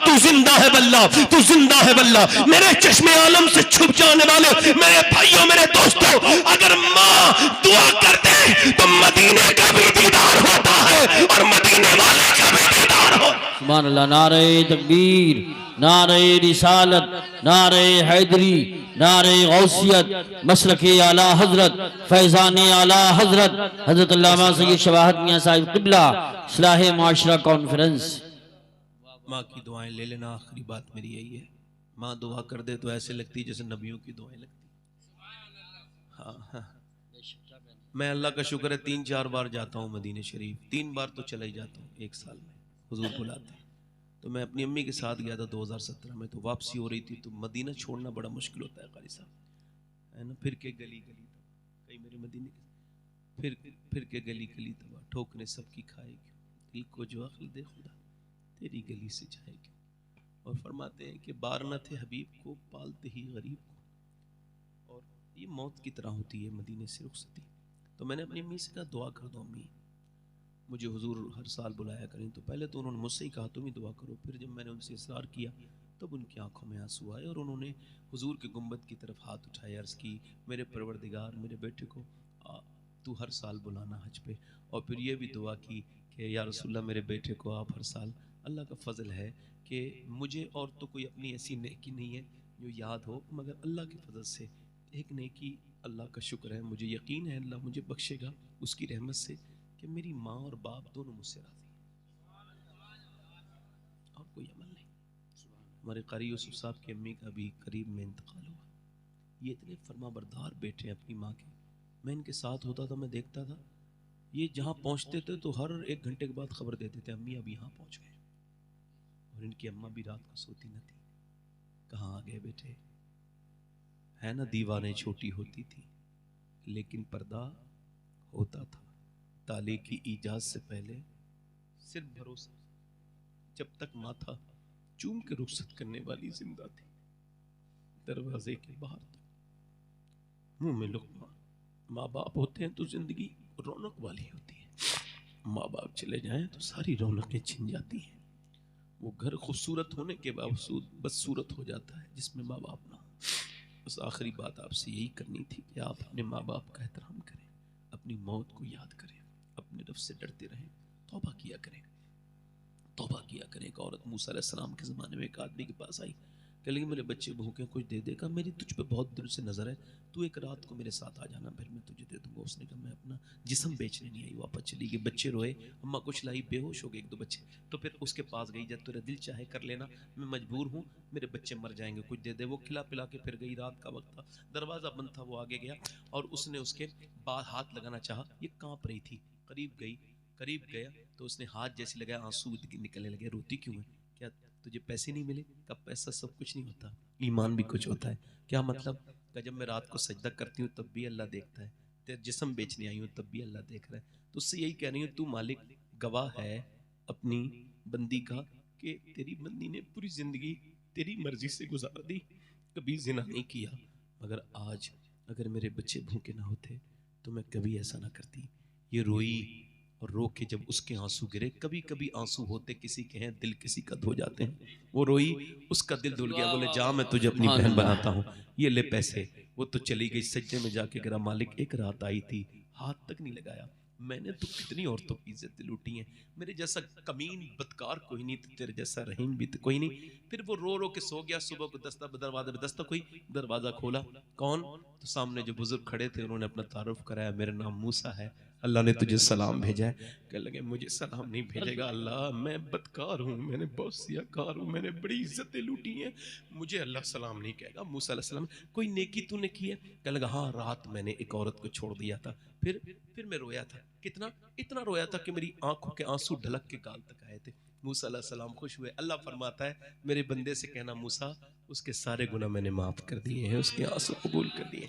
तू जिंदा है वल्लाह, तू जिंदा है वल्लाह। मेरे चश्मे आलम से छुप जाने वाले मेरे भाइयों, मेरे दोस्तों, अगर माँ दुआ करते तो मदीने का भी दीदार होता है और मदीने वाले का भी दीदार हो। सुभान अल्लाह। नारे तकबीर, नारे रिसालत, नारे हैदरी, नारे गौसियत, मसलके आला हजरत, फैजान आला हजरत, हजरत अल्लामा सैयद शवाहत मियां साहिब क़िबला, इस्लाह माशरा कॉन्फ्रेंस। माँ की दुआएं ले लेना, आखिरी बात मेरी यही है, माँ दुआ कर दे तो ऐसे लगती जैसे नबियों की दुआएं लगती। हाँ हाँ, मैं अल्लाह का शुक्र है 3-4 बार जाता हूँ मदीने शरीफ, 3 बार तो चला ही जाता हूँ एक साल में, हुजूर बुलाते हैं। तो मैं अपनी अम्मी के साथ गया था 2017 में, तो वापसी हो रही थी, तो मदीना छोड़ना बड़ा मुश्किल होता है कारी साहब, है ना। फिर के गली गली कई मेरे मदीने फिर के गली गली तबा, ठोकने सबकी खाए क्यों, दिल को जो अक्ल दे खुदा तेरी गली से जाए क्यों। और फरमाते हैं कि बार न थे हबीब को पालते ही गरीब को, और ये मौत की तरह होती है मदीने से रुखसती। तो मैंने अपनी अम्मी से कहा दुआ कर दो अम्मी, मुझे हुजूर हर साल बुलाया करें। तो पहले तो उन्होंने मुझसे ही कहा तुम ही दुआ करो, फिर जब मैंने उनसे इसरार किया तब उनकी आंखों में आंसू आए और उन्होंने हुजूर के गुंबद की तरफ हाथ उठाए, अर्ज़ की मेरे परवरदिगार मेरे बेटे को तू हर साल बुलाना हज पे। और फिर ये भी दुआ की कि या रसूलल्लाह मेरे बेटे को आप हर साल, अल्लाह का फ़ज़ल है कि मुझे और तो कोई अपनी ऐसी नेकी नहीं है जो याद हो, मगर अल्लाह के फ़ज़ल से एक नेकी, अल्लाह का शुक्र है, मुझे यकीन है अल्लाह मुझे बख्शेगा उसकी रहमत से कि मेरी माँ और बाप दोनों मुझसे राज़ी और कोई अमल नहीं। हमारे कारी यूसुफ साहब की अम्मी का भी करीब में इंतकाल हुआ, ये इतने फर्माबरदार बेटे हैं अपनी माँ के। मैं इनके साथ होता था, मैं देखता था ये जहाँ पहुँचते थे तो हर 1 घंटे के बाद खबर देते थे अम्मी अब यहाँ पहुँच गए, और इनकी अम्मा भी रात को सोती न थी, कहाँ आ गए बेटे, है ना। दीवारें छोटी होती थी लेकिन पर्दा होता था, ताले की इजाज़त से पहले सिर्फ भरोसा, जब तक माथा चूम के रुखसत करने वाली जिंदा थी, दरवाजे के बाहर तक मुंह में लुक़मा। माँ बाप होते हैं तो जिंदगी रौनक वाली होती है, माँ बाप चले जाएं तो सारी रौनकें छिन जाती हैं। वो घर खूबसूरत होने के बावजूद बदसूरत हो जाता है जिसमें माँ बाप ना हो। बस आखिरी बात आपसे यही करनी थी कि आप अपने माँ बाप का एहतराम करें, अपनी मौत को याद करें, अपने नफ्स से डरते रहें, तौबा किया करें, तौबा किया करें। एक औरत मूसा अलैहिस्सलाम के ज़माने में एक आदमी के पास आई, कह लगी मेरे बच्चे भूखे कुछ दे देगा, मेरी तुझ पे बहुत दिल से नज़र है, तू एक रात को मेरे साथ आ जाना, फिर मैं तुझे दे दूंगा। उसने कहा मैं अपना जिस्म बेचने नहीं आई, वापस चली गई। बच्चे रोए, अम्मा कुछ लाई, बेहोश हो गए 1-2 बच्चे। तो फिर उसके पास गई, जब तेरा दिल चाहे कर लेना, मैं मजबूर हूँ, मेरे बच्चे मर जाएंगे, कुछ दे दे। वो खिला पिला के फिर गई, रात का वक्त था, दरवाज़ा बंद था, वो आगे गया और उसने उसके बाद हाथ लगाना चाहा, ये काँप रही थी, करीब गया तो उसने हाथ जैसे लगाया, आंसू निकलने लगे। रोती क्यों है, क्या तुझे पैसे नहीं मिले? कब पैसा सब कुछ नहीं होता, ईमान भी कुछ होता है। क्या मतलब? जब मैं रात को सजदा करती हूँ तब भी अल्लाह देखता है, तेरे जिस्म बेचने आई हूँ तब भी अल्लाह देख रहा है। तो उससे यही कह रही हूँ, तू मालिक गवाह है अपनी बंदी का कि तेरी बंदी ने पूरी जिंदगी तेरी मर्जी से गुजार दी, कभी जिना नहीं किया, मगर आज अगर मेरे बच्चे भूखे ना होते तो मैं कभी ऐसा ना करती। ये रोई और रो के जब उसके आंसू गिरे, कभी कभी आंसू होते किसी के हैं, दिल किसी का धो जाते हैं। वो रोई, उसका दिल धुल गया, बोले जा मैं तुझे अपनी बहन बनाता हूँ, ये ले पैसे। वो तो चली गई, सज्जे में जाके गिरा, मालिक एक रात आई थी, हाथ तक नहीं लगाया, मैंने तो कितनी औरतों की इज्जत लूटी है, मेरे जैसा कमीन बदकार कोई नहीं, तेरे जैसा रहीम भी कोई नहीं। फिर वो रो रो के सो गया, सुबह को दरवाजे पे दस्तक हुई, दरवाजा खोला, कौन? तो सामने जो बुजुर्ग खड़े थे उन्होंने अपना तारुफ कराया, मेरा नाम मूसा है, अल्लाह ने तुझे सलाम भेजा है। कहने लगे मुझे सलाम नहीं भेजेगा अल्लाह, मैं बदकार हूँ, मैंने बहुत सियाकार हूँ, मैंने बड़ी इज्जतें लूटी हैं, मुझे अल्लाह सलाम नहीं कहेगा। मूसा अलैहिस्सलाम कोई नेकी तूने की है? कहने लगा हाँ, रात मैंने एक औरत को छोड़ दिया था, फिर मैं रोया था। कितना? इतना रोया था कि मेरी आंखों के आंसू ढलक के गाल तक आए थे। मूसा अलैहिस्सलाम खुश हुए। अल्लाह फरमाता है मेरे बंदे से कहना मूसा उसके सारे गुनाह मैंने माफ कर दिए हैं, उसके आंसू कबूल कर दिए।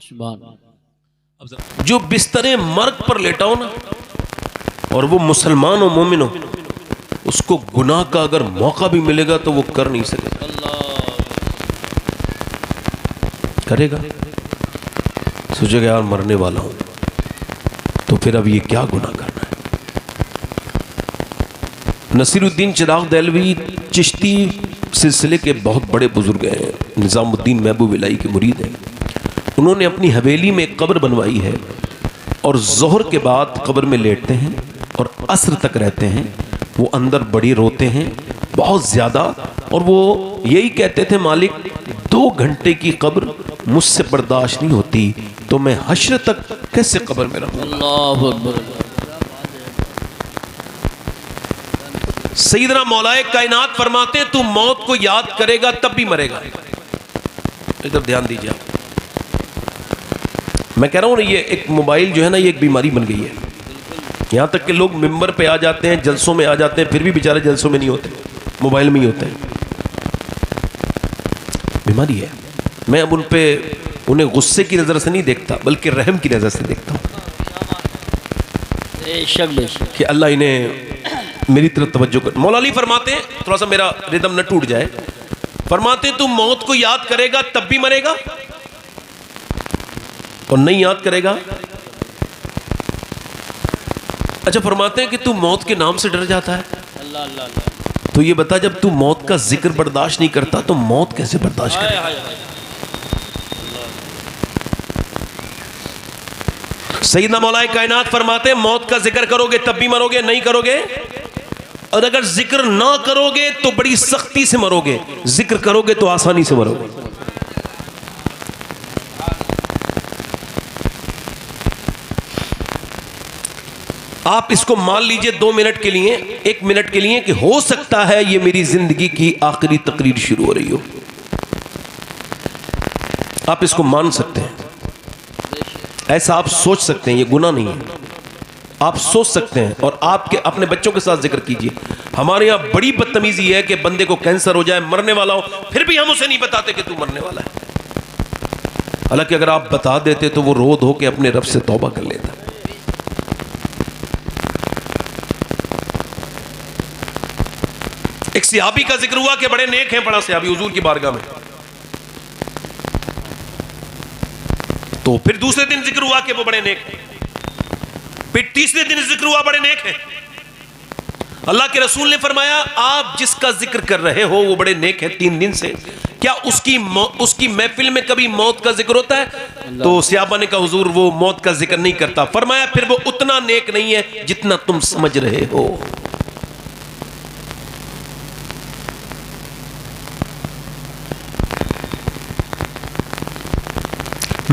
अब जो बिस्तरे मर्ग पर लेटा हो ना और वो मुसलमान हो, मोमिन हो, उसको गुनाह का अगर मौका भी मिलेगा तो वो कर नहीं सकेगा। करेगा? सोचेगा यार मरने वाला हूं तो फिर अब ये क्या गुनाह करना है। नसीरुद्दीन चिराग देहलवी चिश्ती सिलसिले के बहुत बड़े बुजुर्ग हैं, निजामुद्दीन महबूब इलाही के मुरीद हैं। उन्होंने अपनी हवेली में एक कब्र बनवाई है और जोहर के बाद कब्र में लेटते हैं और असर तक रहते हैं। वो अंदर बड़ी रोते हैं बहुत ज़्यादा और वो यही कहते थे मालिक 2 घंटे की कब्र मुझसे बर्दाश्त नहीं होती तो मैं हश्र तक कैसे कब्र में रहूँगा। अल्लाहु अकबर। सैयदना मौलाए कायनात फरमाते हैं तू मौत को याद करेगा तब भी मरेगा। इधर ध्यान दीजिए आप। मैं कह रहा हूँ ना ये एक मोबाइल जो है ना ये एक बीमारी बन गई है। यहाँ तक कि लोग मिंबर पे आ जाते हैं, जलसों में आ जाते हैं, फिर भी बेचारे जलसों में नहीं होते, मोबाइल में ही होते हैं। बीमारी है। मैं अब उन्हें गुस्से की नज़र से नहीं देखता बल्कि रहम की नज़र से देखता हूँ कि अल्लाह इन्हें मेरी तरफ तवज्जो कर। मौला अली फरमाते हैं, थोड़ा सा मेरा रिदम न टूट जाए, फरमाते हैं तू मौत को याद करेगा तब भी मरेगा और नहीं याद करेगा। अच्छा फरमाते हैं कि तू मौत के नाम से डर जाता है। अल्लाह अल्लाह अल्लाह। तो ये बता जब तू मौत का जिक्र बर्दाश्त नहीं करता तो मौत कैसे बर्दाश्त करेगा। सैयदना मौलाए कायनात फरमाते हैं मौत का जिक्र करोगे तब भी मरोगे, नहीं करोगे और अगर जिक्र ना करोगे तो बड़ी सख्ती से मरोगे, जिक्र करोगे तो आसानी से मरोगे। आप इसको मान लीजिए 2 मिनट के लिए, 1 मिनट के लिए कि हो सकता है ये मेरी जिंदगी की आखिरी तकरीर शुरू हो रही हो। आप इसको मान सकते हैं, ऐसा आप सोच सकते हैं, ये गुनाह नहीं है। आप सोच सकते हैं और आपके अपने बच्चों के साथ जिक्र कीजिए। हमारे यहां बड़ी बदतमीजी है कि बंदे को कैंसर हो जाए, मरने वाला हो, फिर भी हम उसे नहीं बताते कि तू मरने वाला है। हालांकि अगर आप बता देते तो वो रो धो के अपने रब से तौबा कर लेता। एक सहाबी का जिक्र हुआ कि बड़े नेक हैं, बड़ा सहाबी हुजूर की बारगाह में। तो फिर दूसरे दिन जिक्र हुआ कि वो बड़े नेक हैं, फिर तीसरे दिन जिक्र हुआ बड़े नेक हैं। अल्लाह के रसूल ने फरमाया आप जिसका जिक्र कर रहे हो वो बड़े नेक है 3 दिन से, क्या उसकी महफिल में कभी मौत का जिक्र होता है? तो सहाबा ने कहा हुजूर वो मौत का जिक्र नहीं करता। फरमाया फिर वो उतना नेक नहीं है जितना तुम समझ रहे हो।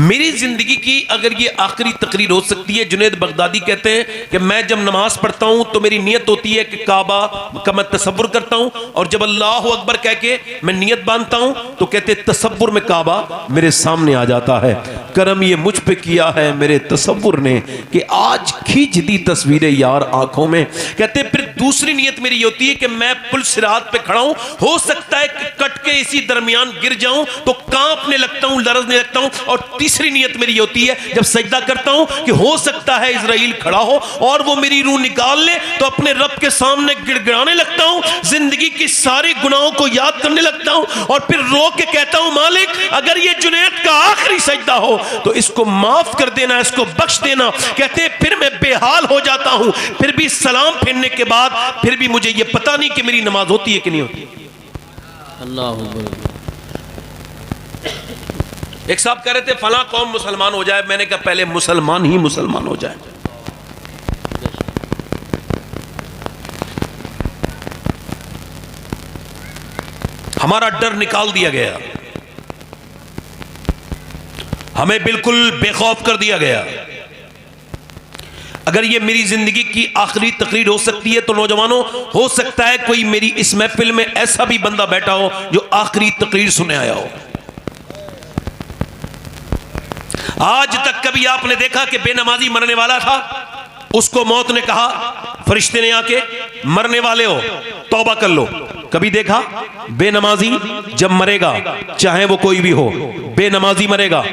मेरी जिंदगी की अगर ये आखिरी तकरीर हो सकती है, जुनैद बगदादी कहते हैं कि मैं जब नमाज पढ़ता हूं तो मेरी नियत होती है कि काबा का मैं तसव्वुर करता हूं और जब अल्लाह अकबर कह के मैं नियत बांधता हूं तो कहते तसव्वुर में काबा मेरे सामने आ जाता है। करम ये मुझ पे किया है मेरे तसव्वुर ने कि आज खींच दी तस्वीरें यार आंखों में। कहते फिर दूसरी नियत मेरी होती है कि मैं पुल सिरात पे खड़ा हूं, हो सकता है कि कट के इसी दरमियान गिर जाऊं तो कांपने लगता हूं, लरजने लगता हूं। और तीसरी नियत मेरी होती है जब सजदा करता हूं कि हो सकता है इजराइल खड़ा हो और वो मेरी रूह निकाल ले तो अपने रब के सामने गिड़गिड़ाने लगता हूं, जिंदगी की सारी गुनाहों को याद करने लगता हूं और फिर रो के कहता हूं मालिक अगर ये जुनैद का आखिरी सजदा हो तो इसको माफ कर देना, इसको बख्श देना। कहते हैं फिर मैं बेहाल हो जाता हूं, फिर भी सलाम फेरने के बाद फिर भी मुझे ये पता नहीं कि मेरी नमाज होती है कि नहीं होती। अल्लाह। एक साहब कह रहे थे फला कौम मुसलमान हो जाए, मैंने कहा पहले मुसलमान ही मुसलमान हो जाए। हमारा डर निकाल दिया गया, हमें बिल्कुल बेखौफ कर दिया गया। अगर ये मेरी जिंदगी की आखिरी तकरीर हो सकती है तो नौजवानों, हो सकता है कोई मेरी इस महफिल में ऐसा भी बंदा बैठा हो जो आखिरी तकरीर सुने आया हो। आज तक कभी आपने देखा कि बेनमाजी मरने वाला था, उसको मौत ने कहा, फरिश्ते ने आके मरने वाले हो तौबा कर लो? कभी देखा? बेनमाजी जब मरेगा, चाहे वो कोई भी हो, बेनमाजी मरेगा,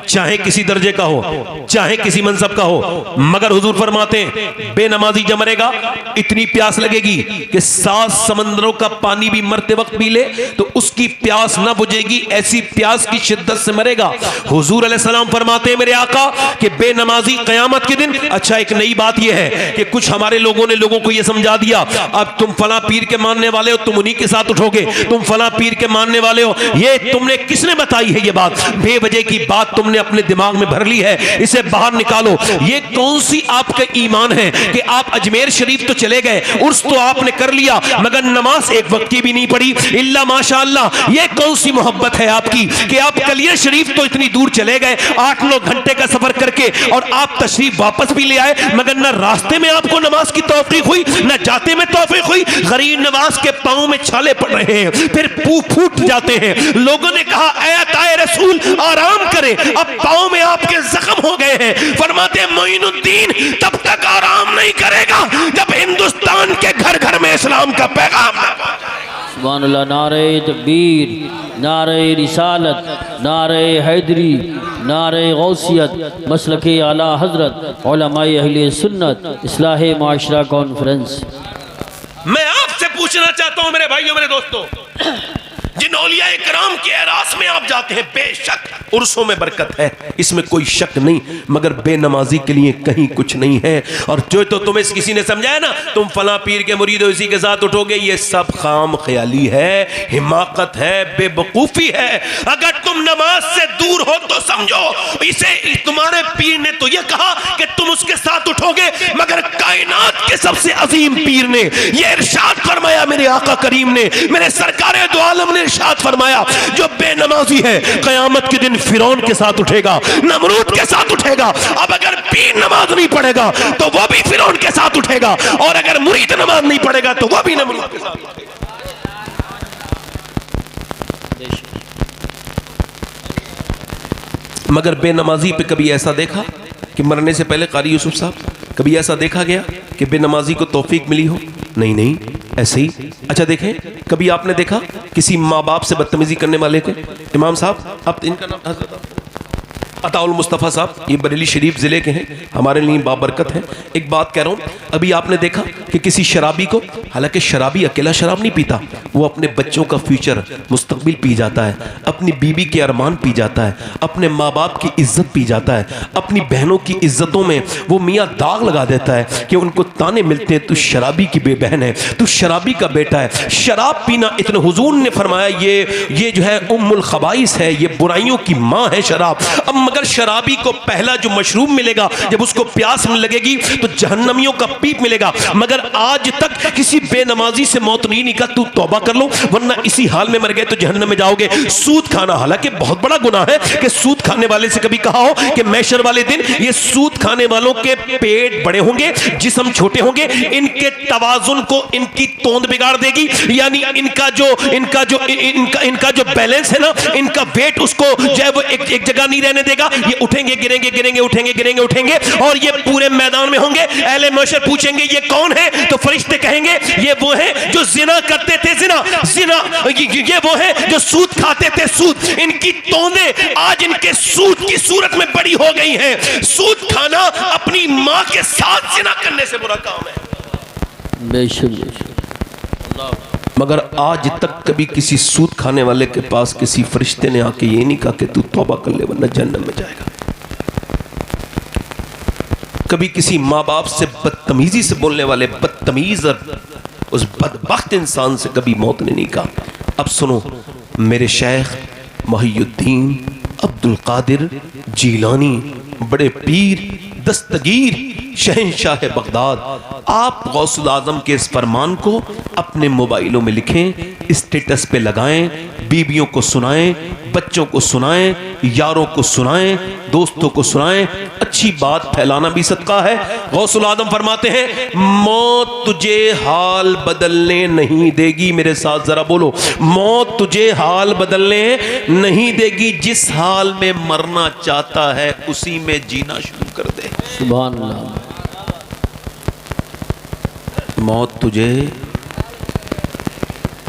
चाहे किसी दर्जे का हो, चाहे किसी मनसब का हो, मगर हुजूर फरमाते हैं बेनमाजी जब मरेगा इतनी प्यास लगेगी कि 7 समंदरों का पानी भी मरते वक्त पी ले तो उसकी प्यास ना बुझेगी, ऐसी प्यास की शिद्दत से मरेगा। हुजूर अलैहिस्सलाम फरमाते हैं मेरे आका कि बेनमाजी क़यामत के दिन। अच्छा, एक नई बात यह है कि कुछ हमारे लोगों ने लोगों को यह समझा दिया, अब तुम फला पीर के मानने वाले हो, तुम उन्हीं के साथ उठोगे, तुम फला पीर के मानने वाले हो। ये तुमने किसने बताई है? ये बात बेवजह की बात तुमने अपने दिमाग में भर ली है, इसे बाहर निकालो। ये कौन सी आपका ईमान है कि आप अजमेर शरीफ तो चले गए, उर्स तो आपने कर लिया, मगर नमाज एक वक्त की भी नहीं पढ़ी इल्ला माशाअल्लाह। ये कौन सी मोहब्बत है आपकी कि आप कलियर शरीफ तो इतनी दूर चले गए 8-9 घंटे का सफर करके, और आप तशरीफ वापस भी ले आए, मगर न रास्ते में आपको नमाज की तौफीक हुई, न जाते में तौफीक हुई। गरीब नवाज के पांव में छाले पड़ रहे हैं, फिर फूट जाते हैं। लोगों ने कहा ऐ अताए रसूल आराम करें, अब पांव में आपके जख्म हो गए हैं। फरमाते मोइनुद्दीन तब तक आराम नहीं करेगा जब हिंदुस्तान के घर घर में इस्लाम का पैगाम ना पहुंचे। सुभान अल्लाह। नारे तकबीर, नारे रिसालत, नारे हैदरी, नारे गौसियत, मसलके आला हजरत, उलमाए अहले सुन्नत, इस्लाह माशरा कॉन्फ्रेंस। मैं आपसे पूछना चाहता हूं मेरे भाइयों, मेरे दोस्तों, जिन औलिया इकराम के एरास में आप जाते हैं, बेशक उर्सों में बरकत है, इसमें कोई शक नहीं, मगर बेनमाजी के लिए कहीं कुछ नहीं है। और जो तो तुम्हें किसी ने समझाया ना, तुम फला पीर के मुरीद हो इसी के साथ उठोगे, ये सब खाम ख्याली है, हिमाकत है, बेवकूफी है। अगर तुम नमाज से दूर हो तो समझो इसे तुम्हारे पीर ने तो यह कहा कि तुम उसके साथ उठोगे, मगर कायनात के सबसे अजीम पीर ने यह इरशाद फरमाया, मेरे आका करीम ने, मेरे सरकारे दो आलम ने इरशाद फरमाया, जो बेनमाजी है क़यामत के दिन फिरौन के साथ उठेगा, नमरूद के साथ उठेगा। अब अगर पीर नमाज नहीं पढ़ेगा तो वो भी फिरौन के साथ उठेगा, और अगर मुरीद नमाज नहीं पढ़ेगा तो वो भी नमरूद के साथ उठेगा। मगर बेनमाजी पे कभी ऐसा देखा कि मरने से पहले कारी यूसुफ साहब, कभी ऐसा देखा गया कि बेनमाजी को तौफीक मिली हो? नहीं नहीं, ऐसे ही। अच्छा देखें, कभी आपने देखा किसी माँ बाप से बदतमीजी करने वाले को? इमाम साहब, आप इनका नाम हजरत अताउल मुस्तफ़ा साहब, ये बरेली शरीफ ज़िले के हैं, हमारे लिए बाबरकत हैं। एक बात कह रहा हूँ, अभी आपने देखा कि किसी शराबी को, हालांकि शराबी अकेला शराब नहीं पीता, वो अपने बच्चों का फ्यूचर मुस्तकबिल पी जाता है, अपनी बीवी के अरमान पी जाता है, अपने माँ बाप की इज्जत पी जाता है, अपनी बहनों की इज्जतों में वो मियाँ दाग लगा देता है कि उनको ताने मिलते हैं, तू शराबी की बेबहन है, तू शराबी का बेटा है। शराब पीना, इतने हुजूर ने फरमाया ये जो है उम्मुल खबाइस है, ये बुराइयों की माँ है शराब। अब मगर शराबी को पहला जो मशरूब मिलेगा, जब उसको प्यास में लगेगी तो जहन्नमियों का पीप मिलेगा। मगर आज तक किसी बेनमाजी से मौत नहीं निकला, तू तौबा कर लो वरना इसी हाल में मर गए तो जहन्नम में जाओगे। सूद खाना, हालांकि बहुत बड़ा गुनाह है कि सूद खाने वाले से कभी कहा हो कि महशर वाले दिन ये सूद खाने वालों के पेट बड़े होंगे, जिस्म छोटे होंगे, इनके तवाजुन को इनकी तोंद बिगाड़ देगी, यानी इनका जो बैलेंस है ना, इनका वेट उसको जो है वो एक जगह नहीं रहने देगा। ये उठेंगे गिरेंगे, गिरेंगे उठेंगे, गिरेंगे उठेंगे, और ये पूरे मैदान में होंगे। अहले महशर पूछेंगे ये कौन है, तो फरिश्ते कहेंगे ये वो हैं जो जिना करते थे, जिना ये वो हैं जो सूद खाते थे, सूद। इनकी तोंदें आज इनके सूद की सूरत में बड़ी हो गई हैं। सूद खाना अपनी माँ के साथ जिना करने से बुरा काम है। बेशक। मगर आज तक कभी किसी सूद खाने वाले के पास किसी फरिश्ते ने आके ये नहीं कहा कि तू तौबा कर ले वरना जहन्नम में जाएगा। कभी किसी माँ बाप से बदतमीजी से बोलने वाले बदतमीज और उस बदबख्त इंसान से कभी मौत ने नहीं कहा। अब सुनो, मेरे शेख मोहियुद्दीन अब्दुल कादिर जीलानी, बड़े पीर दस्तगीर शहंशाह बगदाद, आप गौसुल आजम के इस फरमान को अपने मोबाइलों में लिखें, स्टेटस पे लगाएं, बीवियों को सुनाएं, बच्चों को सुनाएं, यारों को सुनाएं, दोस्तों को सुनाएं। अच्छी बात फैलाना भी सदका है। गौसुल आदम फरमाते हैं, मौत तुझे हाल बदलने नहीं देगी। मेरे साथ जरा बोलो, मौत तुझे हाल बदलने नहीं देगी। जिस हाल में मरना चाहता है उसी में जीना शुरू कर दे। सुभान अल्लाह। मौत तुझे,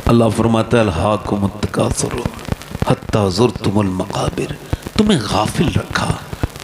अल्लाह फरमाता है, अल्हाकुमुत तकासुर हत्ता ज़ुरतुमुल मक़ाबिर, तुम्हें गाफिल रखा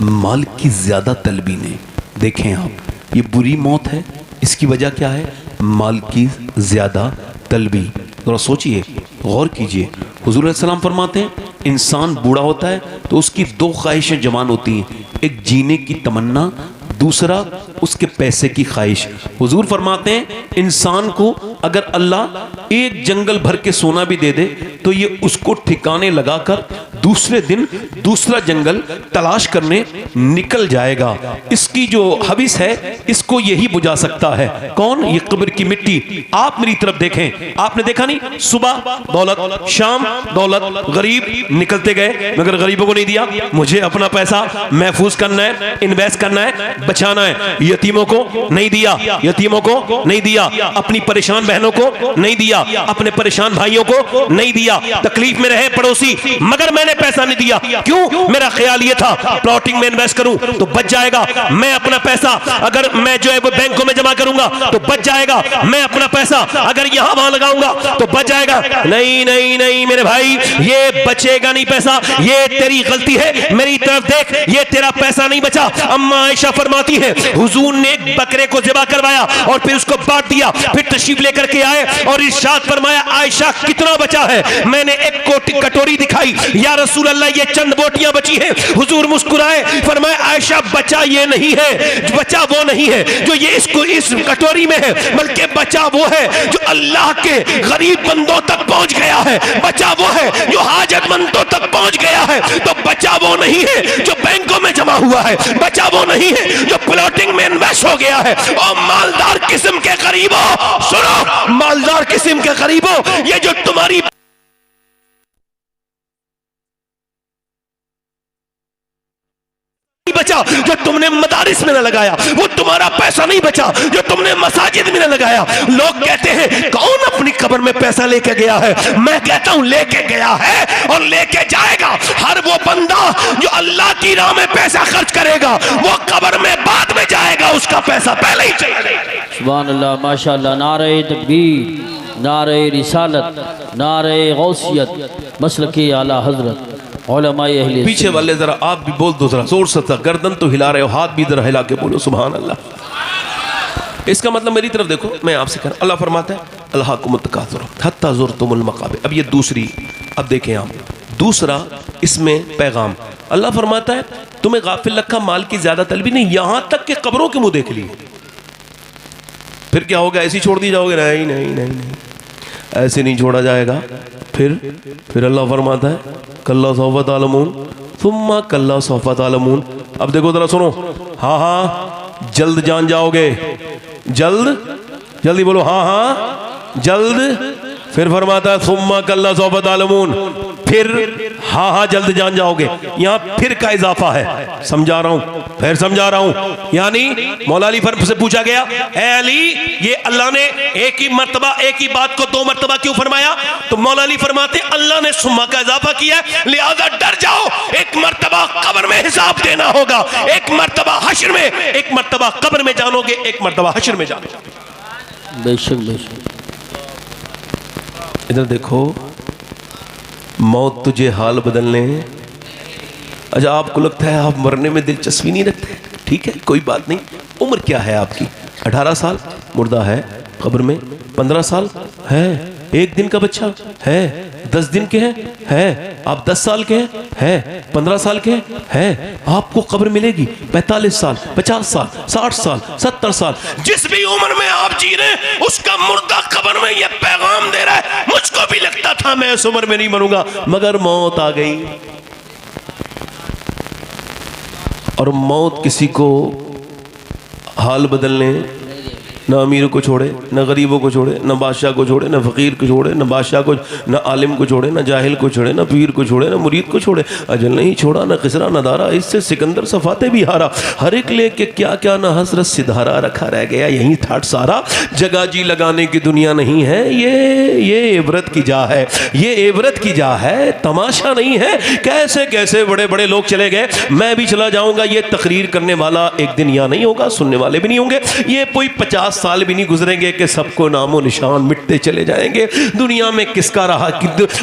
माल की ज्यादा तलबी ने। देखें आप, ये बुरी मौत है। इसकी वजह क्या है? माल की ज्यादा तलबी। जरा सोचिए, गौर कीजिए। हुजूर सल्लल्लाहु अलैहि वसल्लम फरमाते हैं, इंसान बूढ़ा होता है तो उसकी दो ख्वाहिशें जवान होती हैं, एक जीने की तमन्ना, दूसरा उसके पैसे की ख्वाहिश। हुजूर फरमाते हैं, इंसान को अगर अल्लाह एक जंगल भर के सोना भी दे दे तो ये उसको ठिकाने लगाकर दूसरे दिन दूसरा जंगल तलाश करने निकल जाएगा। इसकी जो हविस है इसको यही बुझा सकता है। कौन? ये कब्र की मिट्टी। आप मेरी तरफ देखें, आपने देखा नहीं, सुबह दौलत, शाम दौलत, गरीब निकलते गए मगर गरीबों को नहीं दिया। मुझे अपना पैसा महफूज करना है, इन्वेस्ट करना है, बचाना है। यतीमों को नहीं दिया, यतीमों को नहीं दिया, अपनी परेशान बहनों को नहीं दिया, अपने परेशान भाइयों को नहीं दिया। तकलीफ में रहे पड़ोसी मगर मैंने पैसा नहीं दिया। क्यों? मेरा ख्याल ये था प्लॉटिंग में इन्वेस्ट करूं तो बच जाएगा। मैं अपना पैसा अगर मैं जो है वो बैंकों में जमा करूंगा तो बच जाएगा। मैं अपना पैसा अगर यहां वहां लगाऊंगा तो बच जाएगा। नहीं नहीं नहीं मेरे भाई, ये बचेगा नहीं पैसा। ये तेरी गलती है। मेरी तरफ देख, ये तेरा पैसा नहीं बचा। अम्मा आयशा फरमाती है, हुजूर ने एक बकरे को ज़िबा करवाया और फिर उसको बांट दिया, फिर तशरीफ लेकर के आए और इरशाद फरमाया, आयशा कितना बचा है? मैंने एक कटोरी दिखाई, या रसूल अल्लाह ये चंद बोटियां बची हैं। हुजूर मुस्कुराए, फरमाया, आयशा बचा ये नहीं है, बचा वो नहीं है जो ये इसको इस कटोरी में है, बल्कि बचा वो है जो अल्लाह के गरीब बंदों तक पहुंच गया है। बचा वो है जो हाजतमंदों तक पहुंच गया है। तो बचा वो नहीं है जो बैंकों में जमा हुआ है, बचा वो नहीं है जो प्लॉटिंग में इन्वेस्ट हो गया है। और मालदार किस्म के गरीबों, सुनो, मालदार किस्म के गरीबों, ये जो तुम्हारी बचा जो तुमने मदारिस में न लगाया, वो तुम्हारा पैसा नहीं बचा जो तुमने मसाजिद में न लगाया। लोग कहते हैं कौन अपनी कब्र में पैसा लेके गया है? मैं कहता हूं लेके गया है और लेके जाएगा। हर वो बंदा जो अल्लाह की राह में पैसा खर्च करेगा वो कब्र में बाद में जाएगा, उसका पैसा पहले ही चला जाएगा। सुभान अल्लाह, माशाअल्लाह। नारे तकबीर, नारे रिसालत, नारे गौसियत, मसलके आला हजरत, उलमाए अहले। पीछे वाले जरा आप भी बोल दो, जरा जोर से। गर्दन तो हिला रहे हो, हाथ भी जरा हिला के बोलो सुभान अल्लाह। इसका मतलब मेरी तरफ देखो, मैं आपसे कह रहा हूं, अल्लाह फरमाता है, अल्हाकुमुत तकासुर हत्ता ज़ुरतुमुल मक़ाबिर। अब ये दूसरी, अब देखें आप, दूसरा इसमें पैगाम अल्लाह फरमाता है, तुम्हें गाफिल रखा माल की ज्यादा तलबी नहीं, यहां तक कि कब्रों के मुंह देख लिए। फिर क्या होगा? ऐसी छोड़ दी जाओगे? नहीं नहीं नहीं नहीं, ऐसे नहीं छोड़ा जाएगा। फिर अल्लाह फरमाता है, कल्ला सौफ़ा तालमून सुम्मा कल्ला सौफ़ा तालमून। अब देखो जरा सुनो, हाँ हाँ जल्द जान जाओगे, जल्द, जल्दी बोलो, हाँ हाँ जल्द। फिर फरमाता है सुम्मा कल्ला सौफ़ा तालमून, फिर हाँ हाँ जल्द जान जाओगे। यहाँ फिर का इजाफा है, समझा रहा हूं, फिर समझा रहा हूं। यानी मौला अली से पूछा गया, ए अली, ये अल्लाह ने एक ही मर्तबा एक ही बात को दो मर्तबा क्यों फरमाया? तो मौला अली फरमाते, अल्लाह ने सुम्मा का इजाफा किया है, लिहाजा डर जाओ। एक मर्तबा कब्र में हिसाब देना होगा, एक मर्तबा हश्र में, एक मर्तबा कब्र में जानोगे, एक मर्तबा हश्र में जानोगे। बेशक बेशक। इधर देखो, मौत तुझे हाल बदलने। अच्छा, आपको लगता है आप मरने में दिलचस्पी नहीं रखते? ठीक है, कोई बात नहीं। उम्र क्या है आपकी? 18 साल मुर्दा है कब्र में, 15 साल है, एक दिन का बच्चा है, 10 दिन के है, आप 10 साल के हैं, 15 साल के हैं, आपको कब्र मिलेगी 45 साल, 50 साल, 60 साल, 70 साल। जिस भी उम्र में आप जी रहे हैं उसका मुर्दा कब्र में यह पैगाम दे रहा है, मुझको भी लगता था मैं इस उम्र में नहीं मरूंगा मगर मौत आ गई। और मौत किसी को हाल बदलने न अमीर को छोड़े, न गरीबों को छोड़े, न बादशाह को छोड़े, न फ़कीर को छोड़े, न बादशाह को, न आलिम को छोड़े, न जाहिल को छोड़े, न पीर को छोड़े, न मुरीद को छोड़े। अजल नहीं छोड़ा, न किसरा न दारा, इससे सिकंदर सफाते भी हारा। हर एक लेके क्या क्या न हसरत सिधारा, रखा रह गया यही ठाट सारा। जगह जी लगाने की दुनिया नहीं है ये इबरत की जा है, ये इबरत की जा है, तमाशा नहीं है। कैसे कैसे बड़े बड़े लोग चले गए, मैं भी चला जाऊंगा। ये तकरीर करने वाला एक दिन यहाँ नहीं होगा, सुनने वाले भी नहीं होंगे। ये कोई 50 साल भी नहीं गुजरेंगे कि सबको नामो निशान मिटते चले जाएंगे। दुनिया में किसका रहा,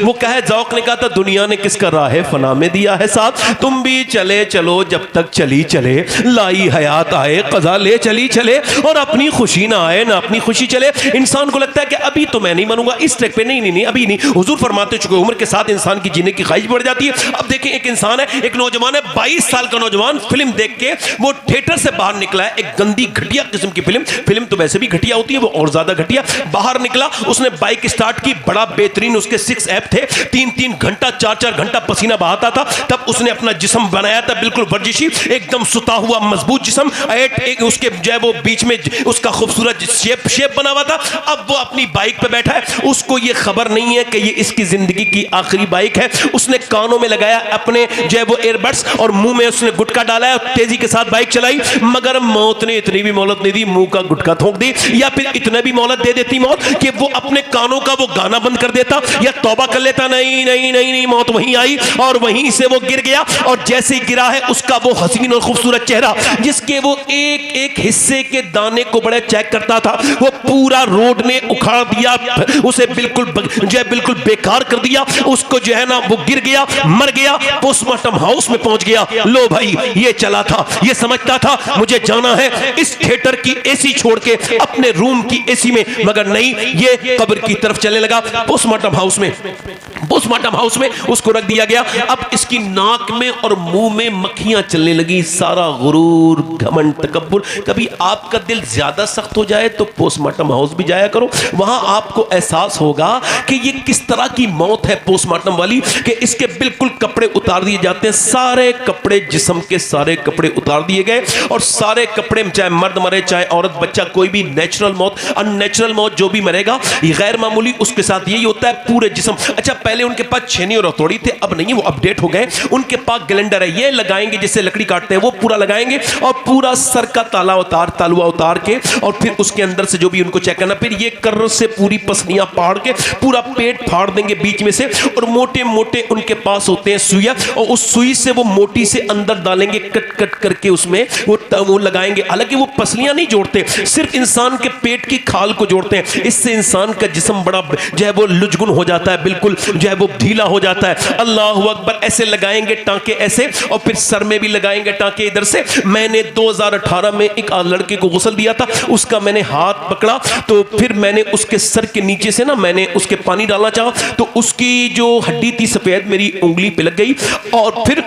वो कहे ज़ौक़ ने कहा था, दुनिया ने किसका राह फना में दिया है साथ। तुम भी चले चलो जब तक चली चले, लाई हयात आए क़ज़ा ले चली चले, और अपनी खुशी ना आए ना अपनी खुशी चले। इंसान को लगता है कि अभी तो मैं नहीं बनूंगा इस ट्रैक पे, नहीं नहीं नहीं अभी नहीं। हुजूर फरमाते चुके उम्र के साथ इंसान की जीने की ख्वाहिश बढ़ जाती है। अब देखें, एक इंसान है, एक नौजवान है, 22 साल का नौजवान, फिल्म देख के वो थिएटर से बाहर निकला है, एक गंदी घटिया किस्म की फिल्म तो वैसे भी घटिया होती है, वो और ज्यादा घटिया। बाहर निकला, उसने बाइक स्टार्ट की, बड़ा बेहतरीन उसके 6 ऐप थे, 3-3 घंटा 4-4 घंटा पसीना बहाता था। तब उसने अपना जिस्म बनाया था बिल्कुल वर्जिशी, एकदम सुता हुआ मजबूत जिस्म, एक उसके जो है वो बीच में उसका खूबसूरत शेप बना हुआ था। अब वो अपनी बाइक पे बैठा है, उसको ये खबर नहीं है कि ये इसकी जिंदगी की आखिरी बाइक है। उसने कानों में लगाया अपने जो है वो एयरबड्स, और मुंह में उसने गुटखा डाला है, तेजी के साथ बाइक चलाई। मगर मौत ने इतनी भी मोहलत नहीं दी, मुंह का गुटखा थोक दी, या फिर इतना भी मोहलत दे देती मौत कि वो अपने कानों का वो गाना बंद कर देता या तौबा कर लेता। नहीं नहीं नहीं नहीं, मौत वहीं आई और वहीं से वो गिर गया। और जैसे ही गिरा है, उसका वो हसीन और खूबसूरत चेहरा, जिसके वो एक एक हिस्से के दाने को बड़े चेक करता था, वो पूरा रोड ने उखाड़ दिया, उसे बिल्कुल जो है बिल्कुल बेकार कर दिया। उसको जो है ना वो गिर गया, मर गया, पोस्टमार्टम हाउस में पहुंच गया। लो भाई, ये चला था, ये समझता था मुझे जाना है इस थिएटर की एसी छोड़ के अपने रूम की एसी में, मगर नहीं, ये कब्र की तरफ चलने लगा। पोस्टमार्टम हाउस में उसको रख दिया गया। अब इसकी नाक में और मुंह में मक्खियां चलने लगी। सारा गुरूर, घमंड, तकब्बुर। कभी आपका दिल ज्यादा सख्त हो जाए तो पोस्टमार्टम हाउस भी जाया करो, वहां आपको एहसास होगा कि ये किस तरह की मौत है पोस्टमार्टम वाली, कि इसके बिल्कुल कपड़े उतार दिए जाते हैं, सारे कपड़े, जिस्म के सारे कपड़े उतार दिए गए, और सारे कपड़े, चाहे मर्द मरे चाहे औरत, बच्चा, कोई भी नेचुरल मौत, अननेचुरल मौत जो भी मरेगा, ये गैर मामूली, उसके साथ यही होता है पूरे जिस्म। अच्छा, पहले उनके पास छेनी और हथौड़ी थे, अब नहीं, वो अपडेट हो गए। उनके पास ग्लेंडर है, ये लगाएंगे जिससे लकड़ी काटते हैं, वो पूरा लगाएंगे, और पूरा सर का तालुआ उतार के, और फिर उसके अंदर से जो भी उनको चेक करना, फिर ये कर्र से पूरी पसलियां पाड़ के पूरा पेट फाड़ देंगे बीच में से, और मोटे मोटे उनके पास होते हैं सुइयां, और उस सुई से वो मोटी से अंदर डालेंगे, कट कट करके उसमें वो लगाएंगे। हालांकि वो पसलियां नहीं जोड़ते, सिर्फ इंसान के पेट की खाल को जोड़ते हैं। इससे इंसान का जिस्म बड़ा जो है वो लुजगुन हो जाता है, बिल्कुल जो है वो ढीला हो जाता है। अल्लाह अकबर, ऐसे लगाएंगे टांके ऐसे, और फिर सर में भी लगाएंगे टांके इधर से। मैंने 2018 में एक लड़के को गुस्ल दिया था, उसका मैंने हाथ पकड़ा, तो फिर मैंने उसके सर के नीचे से ना मैंने उसके पानी डालना चाहा, तो उसकी जो हड्डी थी सफेद मेरी उंगली पे लग गई, और फिर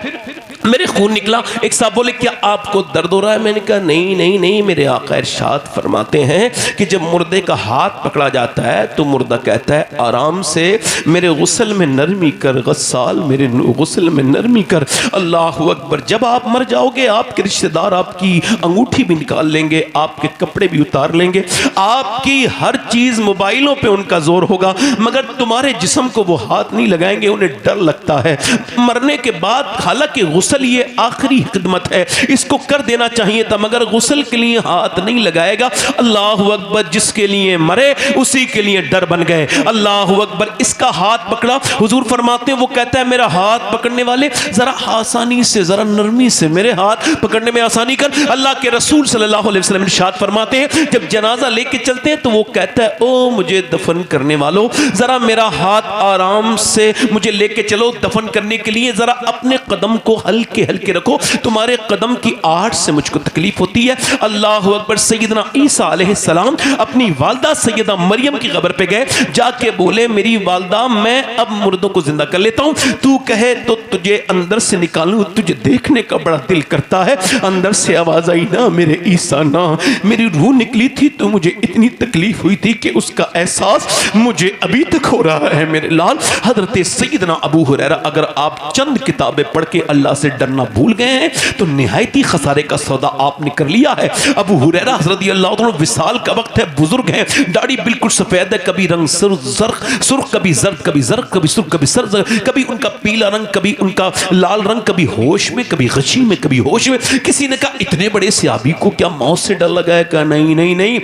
मेरे खून निकला। एक साहब बोले, क्या आपको दर्द हो रहा है? मैंने कहा नहीं नहीं नहीं, मेरे आका इरशाद फरमाते हैं कि जब मुर्दे का हाथ पकड़ा जाता है तो मुर्दा कहता है, आराम से मेरे गुस्ल में नरमी कर गस्साल, मेरे गुस्ल में नरमी कर। अल्लाह अकबर। जब आप मर जाओगे, आपके रिश्तेदार आपकी अंगूठी भी निकाल लेंगे, आपके कपड़े भी उतार लेंगे, आपकी हर चीज, मोबाइलों पे उनका जोर होगा, मगर तुम्हारे जिस्म को वो हाथ नहीं लगाएंगे। उन्हें डर लगता है मरने के बाद, हालांकि गुस्ल ये आखिरी खिदमत है, इसको कर देना चाहिए था, मगर गुस्ल के लिए हाथ नहीं लगाएगा। अल्लाह अकबर। जिसके लिए मरे उसी के लिए डर बन गए। अल्लाह अकबर। इसका हाथ पकड़ा, हुजूर फरमाते हैं, वो कहता है मेरा हाथ पकड़ने वाले जरा आसानी से, जरा नरमी से मेरे हाथ पकड़ने में आसानी कर। अल्लाह के रसूल सल्लल्लाहु अलैहि वसल्लम इरशाद फरमाते हैं, जब जनाजा लेके चलते हैं तो वो कहता है, ओ मुझे दफन करने वालों, जरा मेरा हाथ आराम से मुझे लेके चलो दफन करने के लिए, जरा अपने कदम को हल्के हल्के रखो, तुम्हारे कदम की आहट से मुझको तकलीफ होती है। अल्लाह अकबर। सैयदना ईसा अलैहिस्सलाम अपनी वालदा सैयदा मरियम की कब्र पे गए, जाके बोले, मेरी वालदा मैं अब मुर्दों को जिंदा कर लेता हूं, तू कहे तो तुझे अंदर से निकालूं, तुझे देखने का बड़ा दिल करता है। अंदर से आवाज आई, ना मेरे ईसा ना, मेरी रूह निकली थी तो मुझे इतनी तकलीफ हुई थी कि उसका एहसास मुझे अभी तक हो रहा है मेरे लाल। हजरत सैयदना अबू हुरैरा, अगर आप चंद किताबें पढ़ के अल्लाह से डरना भूल गए हैं तो निहायती खसारे का सौदा आपने कर लिया है। अबू हुरैरा रज़ी अल्लाह तआला विसाल का वक्त है, बुजुर्ग हैं, दाढ़ी बिल्कुल सफेद है, कभी रंग सुर्ख, कभी जर्द, कभी जर्द, कभी सुर्ख, कभी सर्द, कभी उनका पीला रंग, कभी उनका लाल रंग, कभी होश में, कभी गशी में, कभी होश में। किसी ने कहा इतने बड़े सहाबी को क्या मौत से डर लगा है? कहा नहीं नहीं नहीं,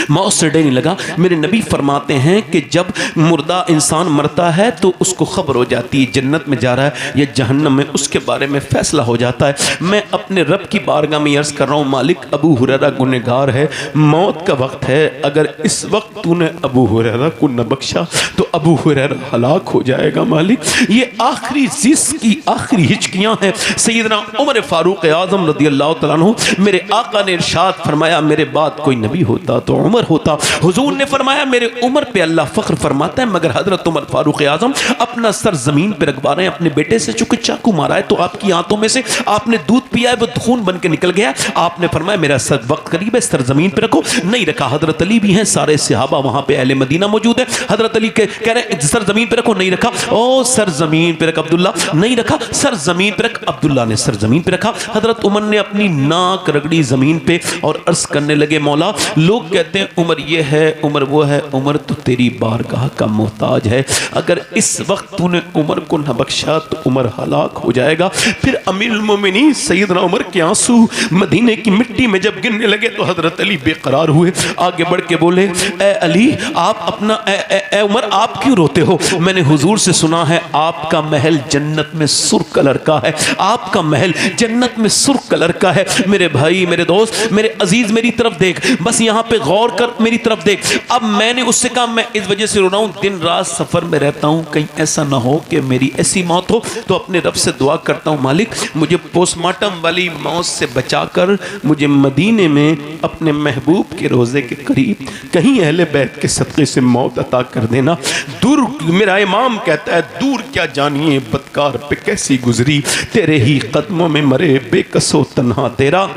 मौत से डर नहीं लगा। मेरे नबी फरमाते हैं कि जब मुर्दा इंसान मरता है तो उसको खबर हो जाती है जन्नत में जा रहा है या जहन्नम में, उसके बारे में फैसला हो जाता है। मैं अपने रब की बारगाह में अर्ज कर रहा हूँ, मालिक अबू हुरैरा गुनहगार है, मौत का वक्त है, अगर इस वक्त तूने अबू हुरैरा को न बख्शा तो अबू हुरैरा हलाक हो जाएगा। मालिक ये आखिरी जिस्म की आखिरी हिचकियाँ हैं। सैयदना उमर फारूक आज़म रज़ी अल्लाह तआला अन्हु, मेरे आका ने इरशाद फरमाया मेरे बाद कोई नबी होता तो उमर होता। हुजूर ने फरमाया मेरे उमर पे अल्लाह फख्र फरमाता है, मगर हजरत उमर फारूक आज़म अपना सर जमीन पे रखवा रहे हैं। अपने बेटे से चूंकि चाकू मारा है तो आपकी आंतों में से आपने दूध पिया है, वो खून बन के निकल गया। आपने फरमाया मेरा सर वक्त करीब है, सर जमीन पे रखो। नहीं रखा। हजरत अली भी हैं, सारे सहाबा वहां पे अहले मदीना मौजूद है। हजरत अली कह रहे हैं सर जमीन पे रखो, नहीं रखा। ओ सर जमीन पे रख अब्दुल्ला, नहीं रखा। सर जमीन पे रख, अब्दुल्ला ने सर जमीन पे रखा। हजरत उमर ने अपनी नाक रगड़ी जमीन पे और अर्ज करने लगे मौला, लोग कहते हैं उमर ये है, उमर वो है, उमर तो तेरी बारगाह का मोहताज है, अगर इस वक्त तूने उमर को न बख्शा तो उमर हलाक हो जाएगा। फिर अमीरुल मोमिनीन सैयदना उमर के आंसू मदीने की मिट्टी में जब गिरने लगे तो हजरत अली बेकरार हुए, आगे बढ़ के बोले ए अली आप अपना ए उमर आप क्यों रोते हो? मैंने हुजूर से सुना है आपका महल जन्नत में सुर्ख कलर का है, आपका महल जन्नत में सुर्ख कलर का है। मेरे भाई, मेरे दोस्त, मेरे अजीज, मेरी तरफ देख, बस यहाँ पे गौर कर, मेरी तरफ देख। अब मैंने उससे कहा मैं इस वजह से रो रहा हूं, दिन रात सफर में रहता हूं, कहीं ऐसा ना हो कि मेरी ऐसी मौत हो। तो अपने रब से दुआ करता हूं, मालिक मुझे पोस्टमार्टम वाली मौत से बचाकर मुझे मदीने में अपने महबूब के रोजे के करीब कहीं अहले बैत के सदक़े से मौत अता कर देना। दूर, मेरा इमाम कहता है दूर क्या जानिए बदकार पे कैसी गुजरी, तेरे ही कदमों में मरे बेकसो तन्हा तेरा।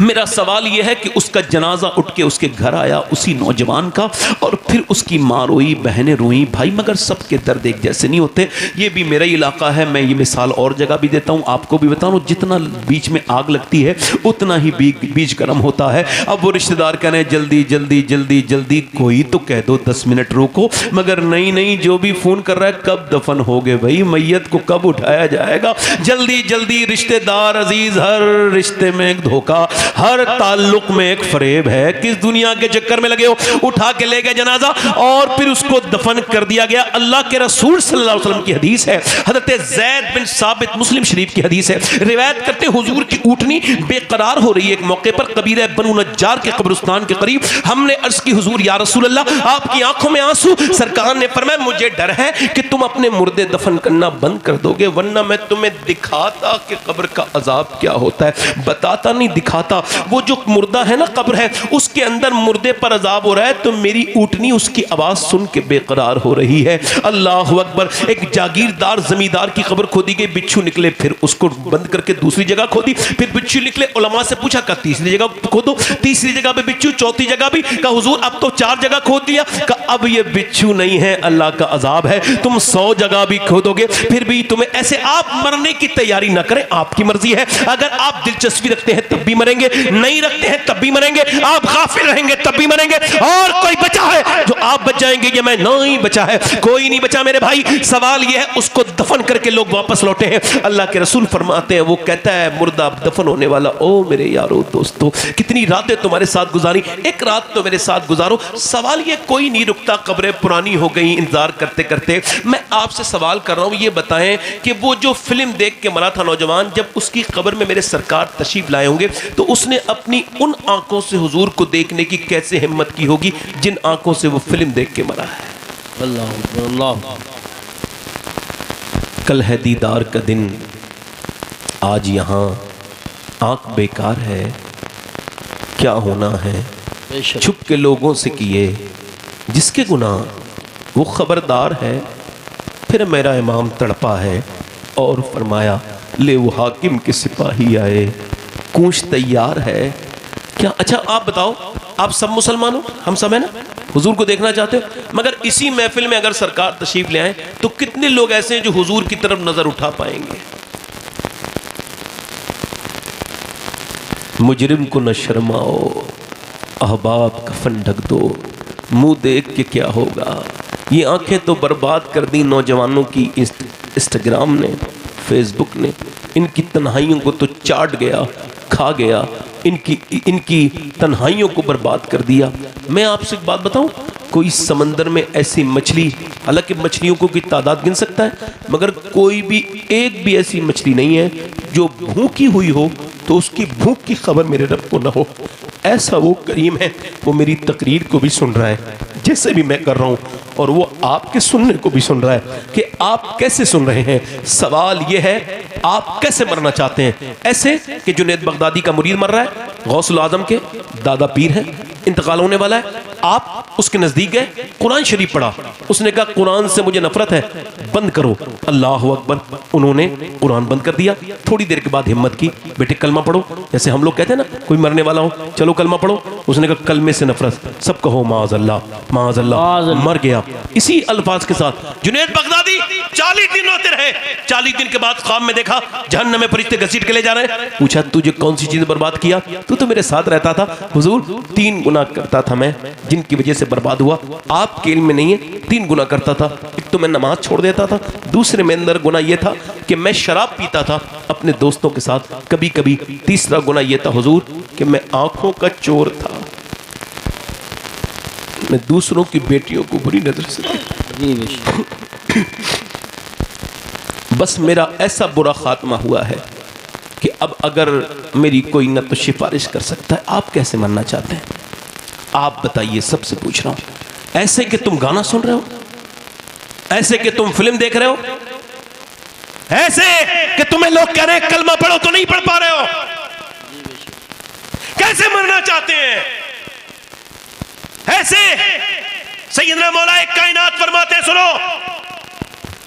मेरा सवाल यह है कि उसका जनाजा उठ के उसके घर आया उसी नौजवान का, और फिर उसकी माँ रोई, बहनें रोई, भाई, मगर सबके दर्द एक जैसे नहीं होते। ये भी मेरा इलाका है, मैं ये मिसाल और जगह भी देता हूँ, आपको भी बता रहा हूँ, जितना बीच में आग लगती है उतना ही बीज गर्म होता है। अब वो रिश्तेदार कह रहे हैं जल्दी जल्दी जल्दी जल्दी, कोई तो कह दो 10 मिनट रोको, मगर नहीं नहीं, जो भी फोन कर रहा है कब दफन हो गए भाई, मैयत को कब उठाया जाएगा, जल्दी जल्दी। रिश्तेदार अजीज, हर रिश्ते में एक धोखा, हर ताल्लुक में एक फरेब है। किस दुनिया के चक्कर में लगे हो? उठा के ले गए जनाजा और फिर उसको दफन कर दिया गया। अल्लाह के रसूल सल्लल्लाहु अलैहि वसल्लम की हदीस है, हजरत ज़ैद बिन साबित, मुस्लिम शरीफ की हदीस है, रिवायत करते हुजूर की ऊँटनी बेकरार हो रही है एक मौके पर कबीरा बनु नज्जार के कब्रिस्तान के करीब। हमने अर्ज की हुजूर या रसूल अल्लाह आपकी आंखों में आंसू। सरकार ने फरमाया मुझे डर है कि तुम अपने मुर्दे दफन करना बंद कर दोगे, वरना मैं तुम्हें दिखाता कि कब्र का अजाब क्या होता है। बताता नहीं, दिखाता। वो जो मुर्दा है ना, कब्र है, उसके अंदर मुर्दे पर अजाब हो रहा है तो मेरी ऊँटनी उसकी आवाज सुन के बेकरार हो रही है। अल्लाह अकबर। एक जागीरदार जमींदार की कब्र खोदी गई, बिच्छू निकले, फिर उसको बंद करके दूसरी जगह खोदी, फिर बिच्छू निकले। उलमा से पूछा का तीसरी जगह खोदो, तीसरी जगह पे बिच्छू, चौथी जगह भी। का हुजूर अब तो 4 जगह खोद दिया। का अब ये बिच्छू नहीं है, अल्लाह का अजाब है, तुम 100 जगह भी खोदोगे फिर भी तुम्हें ऐसे। आप मरने की तैयारी ना करें, आपकी मर्जी है। अगर आप दिलचस्पी रखते हैं तब भी मरेंगे, नहीं रखते हैं तब भी मरेंगे, आप गाफिल रहेंगे तब भी मरेंगे। और कोई बचा है जो आप बच जाएंगे, ये मैं नहीं बचा है, कोई नहीं बचा मेरे भाई। सवाल ये है, उसको दफन करके लोग वापस लौटे हैं। अल्लाह के रसूल फरमाते हैं, वो कहता है मुर्दा दफन होने वाला, ओ मेरे यारो दोस्तों, कितनी रातें तुम्हारे साथ गुजारी, एक रात तो मेरे साथ गुजारो। सवाल ये, कोई नहीं रुकता, कब्रें पुरानी हो गई इंतजार करते करते। मैं आपसे सवाल कर रहा हूं, ये बताएं कि वो जो फिल्म देख के मरा था नौजवान, जब उसकी कब्र में मेरे सरकार तशरीफ लाए होंगे तो उसने अपनी उन आंखों से हुजूर को देखने की कैसे हिम्मत की होगी जिन आंखों से वो फिल्म देख के मरा है। अल्लाह अल्लाह। कल है दीदार का दिन, आज यहाँ आंख बेकार है, क्या होना है छुप के लोगों से किए, जिसके गुनाह वो खबरदार है। फिर मेरा इमाम तड़पा है और फरमाया ले वो हाकिम के सिपाही आए, कूंच तैयार है क्या? अच्छा आप बताओ, आप सब मुसलमान हो, हम सब है ना, हुजूर को देखना चाहते हो, मगर इसी महफिल में अगर सरकार तशरीफ ले आए तो कितने लोग ऐसे हैं जो हुजूर की तरफ नजर उठा पाएंगे? मुजरिम को न शर्माओ, अहबाब कफन ढक दो, मुंह देख के क्या होगा। ये आंखें तो बर्बाद कर दी नौजवानों की इंस्टाग्राम ने, फेसबुक ने। इनकी तन्हाइयों को तो चाट गया, खा गया, इनकी तन्हाइयों को बर्बाद कर दिया। मैं आपसे एक बात बताऊं, कोई समंदर में ऐसी मछली, हालांकि मछलियों को की तादाद गिन सकता है, मगर कोई भी एक भी ऐसी मछली नहीं है जो भूखी हुई हो तो उसकी भूख की खबर मेरे रब को ना हो। ऐसा वो करीम है, वो मेरी तकरीर को भी सुन रहा है जैसे भी मैं कर रहा हूँ, और वो आपके सुनने को भी सुन रहा है कि आप कैसे सुन रहे हैं। सवाल ये है, आप कैसे मरना चाहते हैं? ऐसे कि जुनैद बगदादी का मुरीद मर रहा है, गौसुल आजम के दादा पीर है, इंतकाल होने वाला है, आप उसके नजदीक गए, कुरान शरीफ पढ़ा, उसने कहा कुरान से मुझे नफरत है, बंद करो। अल्लाह अकबर, उन्होंने कुरान बंद कर दिया। थोड़ी देर के बाद हिम्मत की, बेटे कलमा पढ़ो। जैसे हम लोग कहते हैं ना, कोई मरने वाला हो, चलो कलमा पढ़ो। उसने कहा कलमे से नफरत, सब कहो माअज़ल्लाह माअज़ल्लाह, मर गया। इसी अल्फाज के साथ जुनैद बगदादी 40 दिन रोते रहे। 40 दिन के बाद ख्वाब में देखा जहन्नम में फरिश्ते घसीट के ले जा रहे हैं। पूछा तुझे कौन सी चीज बर्बाद किया? तू तो मेरे साथ रहता था हुजूर, 3 गुनाह करता था मैं जिनकी वजह से बर्बाद हुआ। आपके इल्म में नहीं है, 3 गुनाह करता था। एक तो मैं नमाज छोड़ देता था, दूसरे में अंदर गुनाह यह था कि मैं शराब पीता था अपने दोस्तों के साथ कभी कभी, तीसरा गुनाह यह था हुजूर कि मैं आंखों का चोर था, मैं दूसरों की बेटियों को बुरी नजर से बस मेरा ऐसा बुरा खात्मा हुआ है कि अब अगर मेरी कोई न तो सिफारिश कर सकता है। आप कैसे मरना चाहते हैं? आप बताइए, सबसे पूछ रहा हूं। ऐसे कि तुम गाना सुन रहे हो, ऐसे कि तुम फिल्म देख रहे हो, ऐसे कि तुम्हें लोग कह रहे हैं कलमा पढ़ो तो नहीं पढ़ पा रहे हो। कैसे मरना चाहते हैं? ऐसे सैयदना मौलाए कायनात फरमाते हैं, सुनो,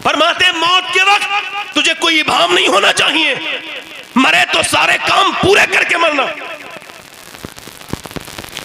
फरमाते हैं मौत के वक्त तुझे कोई इबाम नहीं होना चाहिए, मरे तो सारे काम पूरे करके मरना।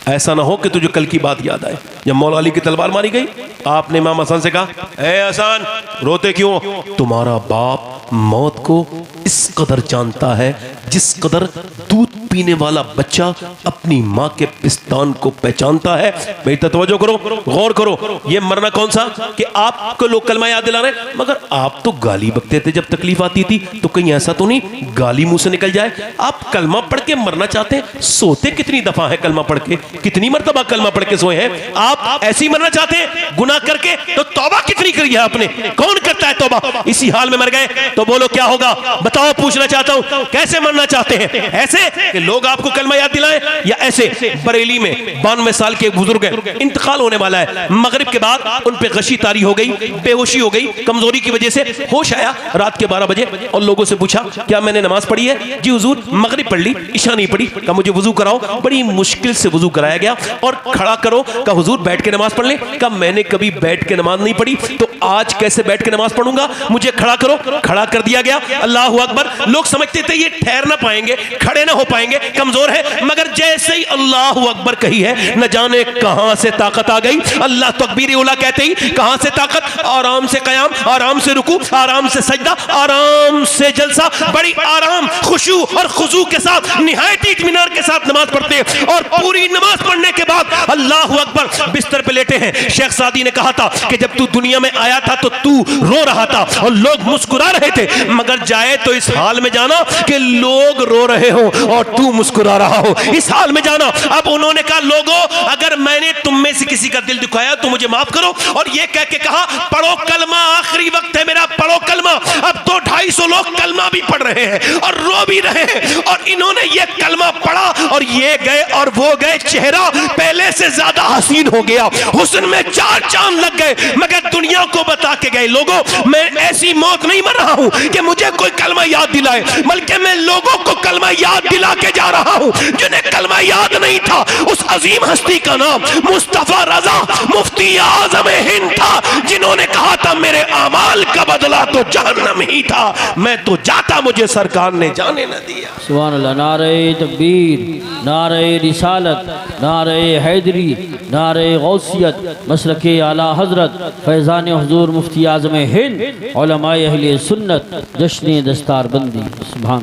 ऐसा ना हो कि तुझे कल की बात याद आए जब मौला अली की तलवार मारी गई। आपने इमाम हसन से कहा, ए हसन रोते क्यों? तुम्हारा बाप मौत को इस कदर जानता है जिस कदर दूध पीने वाला बच्चा अपनी माँ के पिस्तान को पहचानता है। भाई तवज्जो करो, गौर करो, ये मरना कौन सा कि आपको लोग कलमा याद दिला रहे हैं, मगर आप तो गाली बकते थे जब तकलीफ आती थी, तो कहीं ऐसा तो नहीं गाली मुंह से निकल जाए। आप कलमा पढ़ के मरना चाहते हैं। सोते कितनी दफा है कलमा पढ़ के? कितनी मरतबा कलमा पढ़ के सोए हैं? आप ऐसे ही मरना चाहते हैं गुनाह करके? तो तौबा कितनी करी है आपने? कौन करता है तौबा? इसी हाल में मर गए तो बोलो क्या होगा? बताओ, पूछना चाहता हूं, कैसे मरना चाहते हैं? ऐसे कि लोग आपको कलमा याद दिलाएं, या ऐसे? बरेली में 92 साल के बुजुर्ग हैं, इंतकाल होने वाला है। मगरिब के बाद उन पे गशी तारी हो गई, बेहोशी हो गई, कमजोरी की वजह से होश आया रात के 12 बजे, और लोगों से पूछा क्या मैंने नमाज पढ़ी है? जी हुजूर मगरिब पढ़ ली, इशा नहीं पढ़ी। कहा मुझे वजू कराओ। बड़ी मुश्किल से वजू कराया गया, और खड़ा करो। कहा हुजूर बैठ के नमाज पढ़ ले। कहा मैंने कभी बैठ के नमाज नहीं पढ़ी, तो आज कैसे बैठ के नमाज पढ़ूंगा? मुझे खड़ा करो। खड़ा कर दिया गया। अल्लाह अकबर। लोग समझते थे ये ठहर ना पाएंगे, खड़े ना हो पाएंगे, कमजोर है, मगर जैसे ही अल्लाह अकबर कही है, न जाने कहां से ताकत आ गई। अल्लाह तकबीर उला कहते ही कहां से ताकत, आराम से कयाम, आराम से रुकू, आराम से सजदा, आराम से जलसा, बड़ी आराम, खुशू और खुजू के साथ, निहायत इत्मीनान के साथ नमाज पढ़ते हैं। और पूरी नमाज पढ़ने के बाद अल्लाह अकबर बिस्तर पे लेटे हैं। शेख सादी ने कहा था कि जब तू दुनिया में आया था तो तू रो रहा था और लोग मुस्कुरा रहे थे, मगर जाए तो इस हाल में जाना कि लोग रो रहे हो और तू मुस्कुरा रहा हो, इस हाल में जाना। अब उन्होंने कहा लोगों, अगर मैंने तुम में से किसी का दिल दुखाया तो मुझे माफ करो, और ये कह के कहा पढ़ो कलमा, आखिरी वक्त है मेरा, पढ़ो कलमा। अब तो 250 लोग कलमा भी पढ़ रहे हैं और रो भी रहे हैं, और इन्होंने ये कलमा पढ़ा और ये गए और वो गए, चेहरा पहले से ज्यादा हसीन हो गया, हुस्न में 4 चांद लग गए, मगर दुनिया को बता के गए लोगों मैं ऐसी मौत नहीं मर रहा हूं कि मुझे कोई कलमा याद दिलाए, बल्कि मैं लोगों को कलमा याद दिला के जा रहा हूं जिन्हें कलमा याद नहीं था। उस अजीम हस्ती का नाम मुस्तफा रजा मुफ्ती आजम हिंद था, जिन्होंने कहा था मेरे अमाल का बदला तो जहन्नम ही था, मैं तो जाता मुझे सरकार ने जाने न दिया। सुभान अल्लाह। नारे तकबीर, नारे रिसालत, नारे हैदरी, नारे गौसियत, मसलके आला हजरत फैज़ान हुजूर मुफ्ती आज़म हिंद, उलमाए अहले सुन्नत, जश्न दस्तार बंदी। सुभान।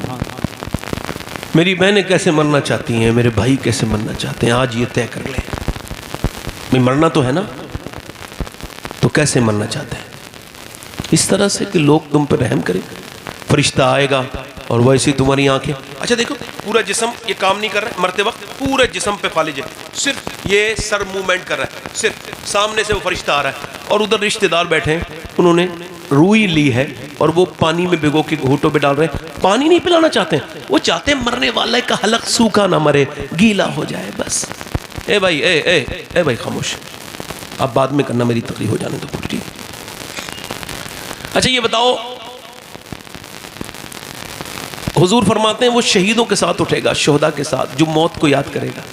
मेरी बहनें कैसे मरना चाहती हैं, मेरे भाई कैसे मरना चाहते हैं, आज ये तय कर लें। भाई मरना तो है ना, तो कैसे मरना चाहते हैं? इस तरह से कि लोग तुम पर रहम करें, फरिश्ता आएगा और वैसे ही तुम्हारी आंखें, अच्छा देखो पूरा जिस्म ये काम नहीं कर रहा है, मरते वक्त पूरे जिस्म पे फालिज है, सिर्फ ये सर मूवमेंट कर रहा है, सिर्फ सामने से वो फरिश्ता आ रहा है और उधर रिश्तेदार बैठे हैं, उन्होंने रूई ली है और वो पानी में भिगो के घूंटों पे डाल रहे हैं। पानी नहीं पिलाना चाहते हैं, वो चाहते हैं मरने वाले का हलक सूखा ना मरे, गीला हो जाए बस। ए भाई ए भाई खामोश, अब बाद में करना, मेरी तकलीफ हो जाने दो ठीक। अच्छा ये बताओ, हुजूर फरमाते हैं वो शहीदों के साथ उठेगा, शोहदा के साथ, जो मौत को याद करेगा।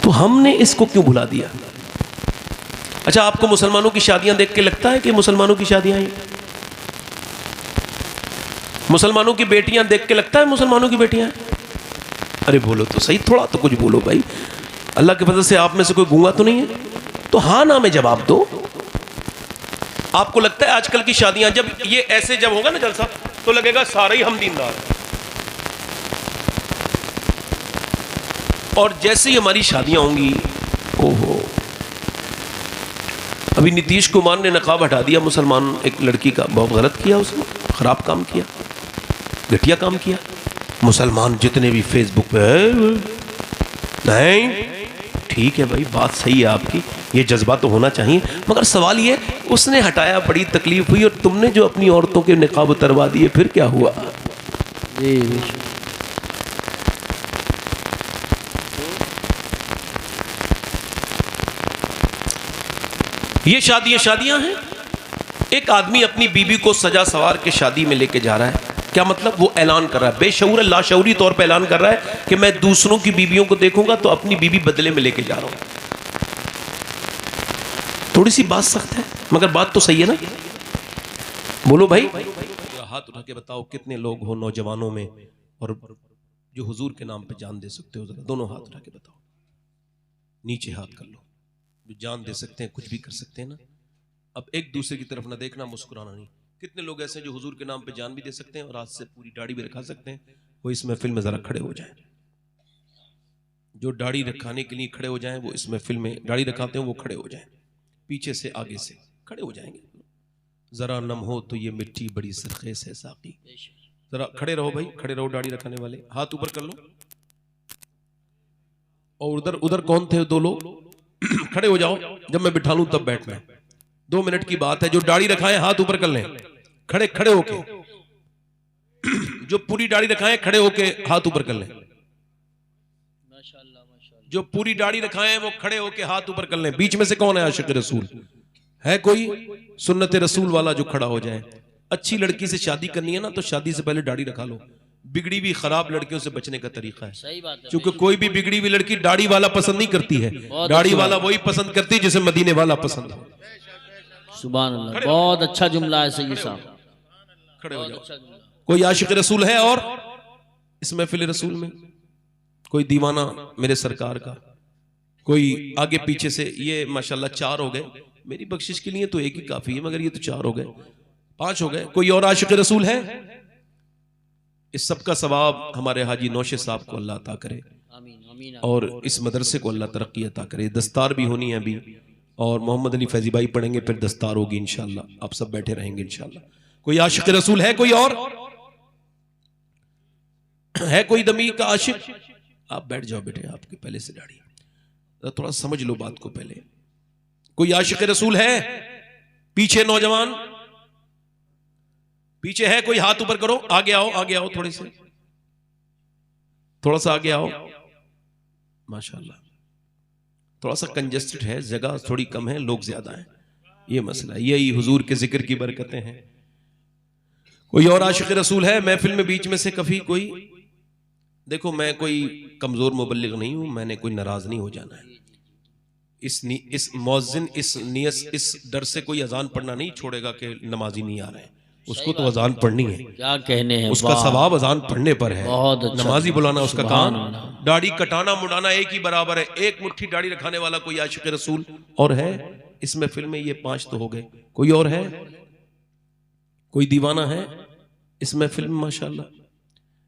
तो हमने इसको क्यों भुला दिया? अच्छा आपको मुसलमानों की शादियां देख के लगता है कि मुसलमानों की शादियां हैं? मुसलमानों की बेटियां देख के लगता है मुसलमानों की बेटियां हैं? अरे बोलो तो सही, थोड़ा तो कुछ बोलो भाई, अल्लाह के फजल से आप में से कोई गूंगा तो नहीं है? तो हाँ ना में जवाब दो। आपको लगता है आजकल की शादियां, जब ये ऐसे जब होगा ना जलसा, तो लगेगा सारे ही हम दीनदार हैं, और जैसे ही हमारी शादियां होंगी, ओहो, अभी नीतीश कुमार ने नकाब हटा दिया मुसलमान एक लड़की का, बहुत गलत किया उसने, खराब काम किया, घटिया काम किया। मुसलमान जितने भी फेसबुक पे, नहीं ठीक है भाई, बात सही है आपकी, ये जज्बा तो होना चाहिए, मगर सवाल ये, उसने हटाया, बड़ी तकलीफ हुई, और तुमने जो अपनी औरतों के निकाब उतरवा दिए, फिर क्या हुआ? ये शादियां हैं। एक आदमी अपनी बीबी को सजा सवार के शादी में लेके जा रहा है, क्या मतलब? वो ऐलान कर रहा है, बेशऊर लाशऊरी तौर पे ऐलान कर रहा है कि मैं दूसरों की बीवियों को देखूंगा तो अपनी बीबी बदले में लेके जा रहा हूं। थोड़ी सी बात सख्त है, मगर बात तो सही है ना? बोलो भाई, हाथ उठा के बताओ कितने लोग हो नौजवानों में और जो हुजूर के नाम पे जान दे सकते हो? जरा दोनों हाथ उठा के बताओ, नीचे हाथ कर लो, जो जान दे सकते हैं, कुछ भी कर सकते हैं ना। अब एक दूसरे की तरफ ना देखना, मुस्कुराना नहीं। कितने लोग ऐसे हैं जो हुजूर के नाम पे जान भी दे सकते हैं और आज से पूरी दाढ़ी भी रखा सकते हैं? वो इस महफिल में जरा खड़े हो जाएं। जो दाढ़ी रखाने के लिए खड़े हो जाएं, वो इस महफिल में दाढ़ी रखाते हैं, वो खड़े हो जाएं, पीछे से आगे से खड़े हो जाएंगे। जरा नम हो तो ये मिट्टी बड़ी सरखेज है साकी, जरा खड़े रहो भाई, खड़े रहो, दाढ़ी रखाने वाले हाथ ऊपर कर लो। और उधर उधर कौन थे दो लोग? खड़े हो जाओ, जब मैं बिठा लूं तब बैठना, 2 मिनट की बात है। जो दाढ़ी रखाए हाथ ऊपर कर लें, खड़े खड़े होके, जो पूरी दाढ़ी रखाए खड़े होके हाथ ऊपर कर लें। जो पूरी दाढ़ी रखाए वो खड़े होके हाथ ऊपर कर लें। बीच में से कौन है आशिक रसूल? है कोई सुन्नत रसूल वाला जो खड़ा हो जाए? अच्छी लड़की से शादी करनी है ना, तो शादी से पहले दाढ़ी रखा लो। बिगड़ी हुई खराब लड़कियों से बचने का तरीका है, सही बात है, क्योंकि कोई भी बिगड़ी हुई लड़की दाढ़ी वाला पसंद नहीं करती है, दाढ़ी वाला वही पसंद करती है जिसे मदीने वाला पसंद हो। सुभान अल्लाह, बहुत अच्छा जुमला है सही साहब, खड़े हो जाओ। कोई आशिक रसूल है और इस महफिल रसूल में? कोई दीवाना मेरे सरकार का? कोई आगे पीछे से? ये माशाल्लाह 4 हो गए, मेरी बख्शिश के लिए तो एक ही काफी है, मगर ये तो 4 हो गए, 5 हो गए। कोई और आशिक रसूल है? इस सब का सवाब हमारे हाजी नौशे साहब को अल्लाह अता करे, और इस मदरसे को अल्लाह तरक्की अता करे। दस्तार भी होनी है अभी, और मोहम्मद अली फैजी भाई पढ़ेंगे, फिर दस्तार होगी इंशाल्लाह, आप सब बैठे रहेंगे इंशाल्लाह। कोई आशिक रसूल है? कोई और है? कोई दमी का आशिक? आप बैठ जाओ बेटे, आपके पहले से दाढ़ी, थोड़ा समझ लो बात को पहले। कोई आशिक रसूल है? पीछे नौजवान पीछे है कोई? हाथ ऊपर करो, आगे आओ, आगे आओ, थोड़े से, थोड़ा सा आगे आओ। माशाल्लाह, थोड़ा सा कंजेस्टेड है, जगह थोड़ी कम है, लोग ज्यादा हैं, ये मसला है। यही हुजूर के जिक्र की बरकतें हैं। कोई और आशिक रसूल है महफिल में? बीच में से कभी कोई? देखो मैं कोई कमजोर मुबल्लिग नहीं हूं, मैंने कोई नाराज नहीं हो जाना है। इस मौज़िन इस डर से कोई अजान पढ़ना नहीं छोड़ेगा कि नमाजी नहीं आ रहे हैं, उसको तो अजान पढ़नी है। क्या कहने हैं, उसका सवाब अजान पढ़ने पर है, अच्छा, नमाजी बुलाना उसका काम। दाढ़ी कटाना मुड़ाना एक ही बराबर है। एक मुट्ठी दाढ़ी रखाने वाला कोई आशिक रसूल और है इस महफिल में? ये 5 तो हो गए। कोई और है? कोई दीवाना है? इस महफिल में माशाल्लाह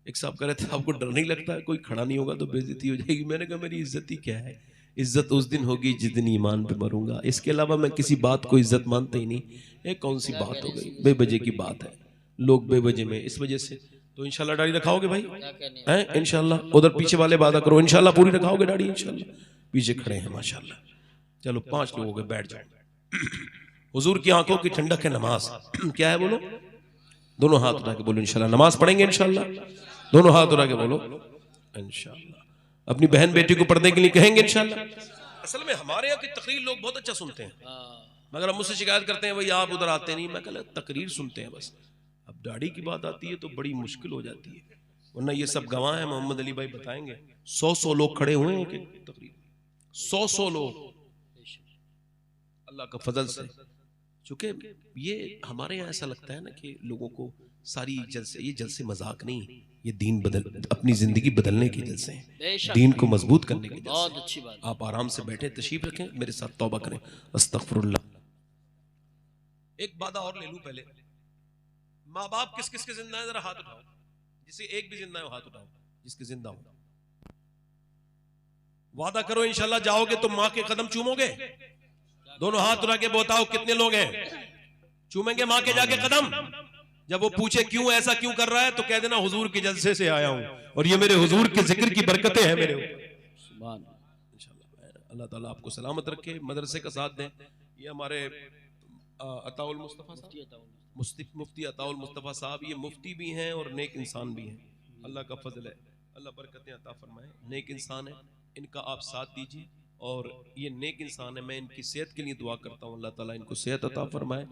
एक साहब कह रहे थे आपको डर नहीं लगता है कोई खड़ा नहीं होगा तो बेइज्जती हो जाएगी। मैंने कहा मेरी इज्जत ही क्या है, इज्जत उस दिन होगी जिस दिन ईमान पे मरूंगा। इसके अलावा मैं किसी बात को इज्जत मानता ही नहीं। ये कौन सी बात हो गई, बेवजह की बात है, लोग बेवजह में इस वजह से। तो इंशाल्लाह दाढ़ी रखाओगे भाई हैं इंशाल्लाह। उधर पीछे वाले वादा करो इंशाल्लाह पूरी रखाओगे दाढ़ी इंशाल्लाह। पीछे खड़े हैं माशाल्लाह। चलो 5 लोग हो गए, बैठ जाओ। हुजूर की आंखों की ठंडक है नमाज। क्या है बोलो, दोनों हाथ उठा के बोलो इंशाल्लाह नमाज पढ़ेंगे इंशाल्लाह। दोनों हाथ उठा के बोलो इंशाल्लाह। अपनी बहन बेटी को पढ़ने के लिए कहेंगे इंशाल्लाह। असल में हमारे यहाँ की तकरीर लोग बहुत अच्छा सुनते हैं, मगर मुझसे शिकायत करते हैं भाई आप उधर आते नहीं। मैं कहता तकरीर सुनते हैं बस, अब दाढ़ी की बात आती है तो बड़ी मुश्किल हो जाती है। वरना ये सब गवाह हैं, मोहम्मद अली भाई बताएंगे 100 लोग खड़े हुए हैं कि तकरीर 100 लोग अल्लाह का फजल से। चूंकि ये हमारे यहाँ ऐसा लगता है ना कि लोगों को सारी जलसे, ये जलसे मजाक नहीं, ये दीन बदल, अपनी जिंदगी बदलने के जलसे हैं, दीन को मजबूत करने के बहुत जलसे। अच्छी बात। आप आराम से बैठे तशरीफ रखें, मेरे साथ तौबा करें। अस्तगफिरुल्लाह। एक वादा और ले लूं पहले। माँ बाप किस किस के जिंदा है जरा हाथ उठाओ, जिसे एक भी जिंदा है वो हाथ उठाओ, जिसके जिंदा हो। वादा करो इंशाल्लाह जाओगे तो माँ के कदम चूमोगे। दोनों हाथ उठा के बताओ कितने लोग हैं चूमेंगे माँ के जाके कदम। जब वो पूछे क्यों ऐसा क्यों कर रहा है तो कह देना हुजूर के जलसे से आया हूं और ये मेरे हुजूर के जिक्र की बरकतें हैं मेरे ऊपर। इंशाल्लाह अल्लाह ताला आपको सलामत रखे, मदरसे का साथ दें। ये हमारे अताउल मुस्तफा मुफ्ती अताउल मुस्तफा साहब, ये मुफ्ती भी हैं और नेक इंसान भी हैं। अल्लाह का फजल है, अल्लाह बरकतें अता फरमाए। नेक इंसान है, इनका आप साथ दीजिए और ये नेक इंसान है। मैं इनकी सेहत के लिए दुआ करता हूँ, अल्लाह ताला इनको सेहत अता फरमाए,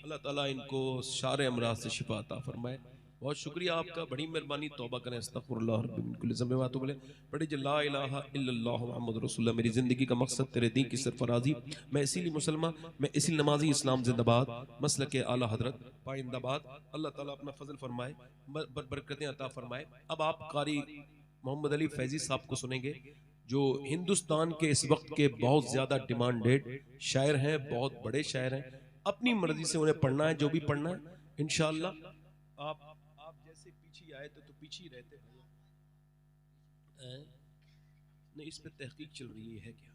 अल्लाह ताला इनको सारे अमराज से शिफा अता फरमाए। बहुत शुक्रिया आपका, बड़ी मेहरबानी। तौबा करें अस्तगफिरुल्लाह रब्बिल कुल्ली ज़ंबि व अतूबु इलैह। बड़ी ला इलाहा इल्लल्लाह मुहम्मदुर रसूलुल्लाह। मेरी जिंदगी का मकसद तेरे दीन की सरफराजी। मैं इसीलिए मुसलमान, मैं इसी नमाजी। इस्लाम जिंदाबाद, मसलक आला हजरत पाइंदाबाद। अल्लाह ताला अपना फजल फरमाए, बरकतें अता फरमाए। अब आप कारी मोहम्मद अली फैजी साहब को सुनेंगे, जो हिंदुस्तान के इस वक्त के बहुत ज्यादा डिमांडेड शायर हैं, बहुत बड़े शायर हैं। अपनी मर्जी से उन्हें पढ़ना है, जो भी पढ़ना है इंशाअल्लाह। आप जैसे पीछे आए थे तो पीछे ही रहते हैं। नहीं, इस पे तहकीक चल रही है क्या?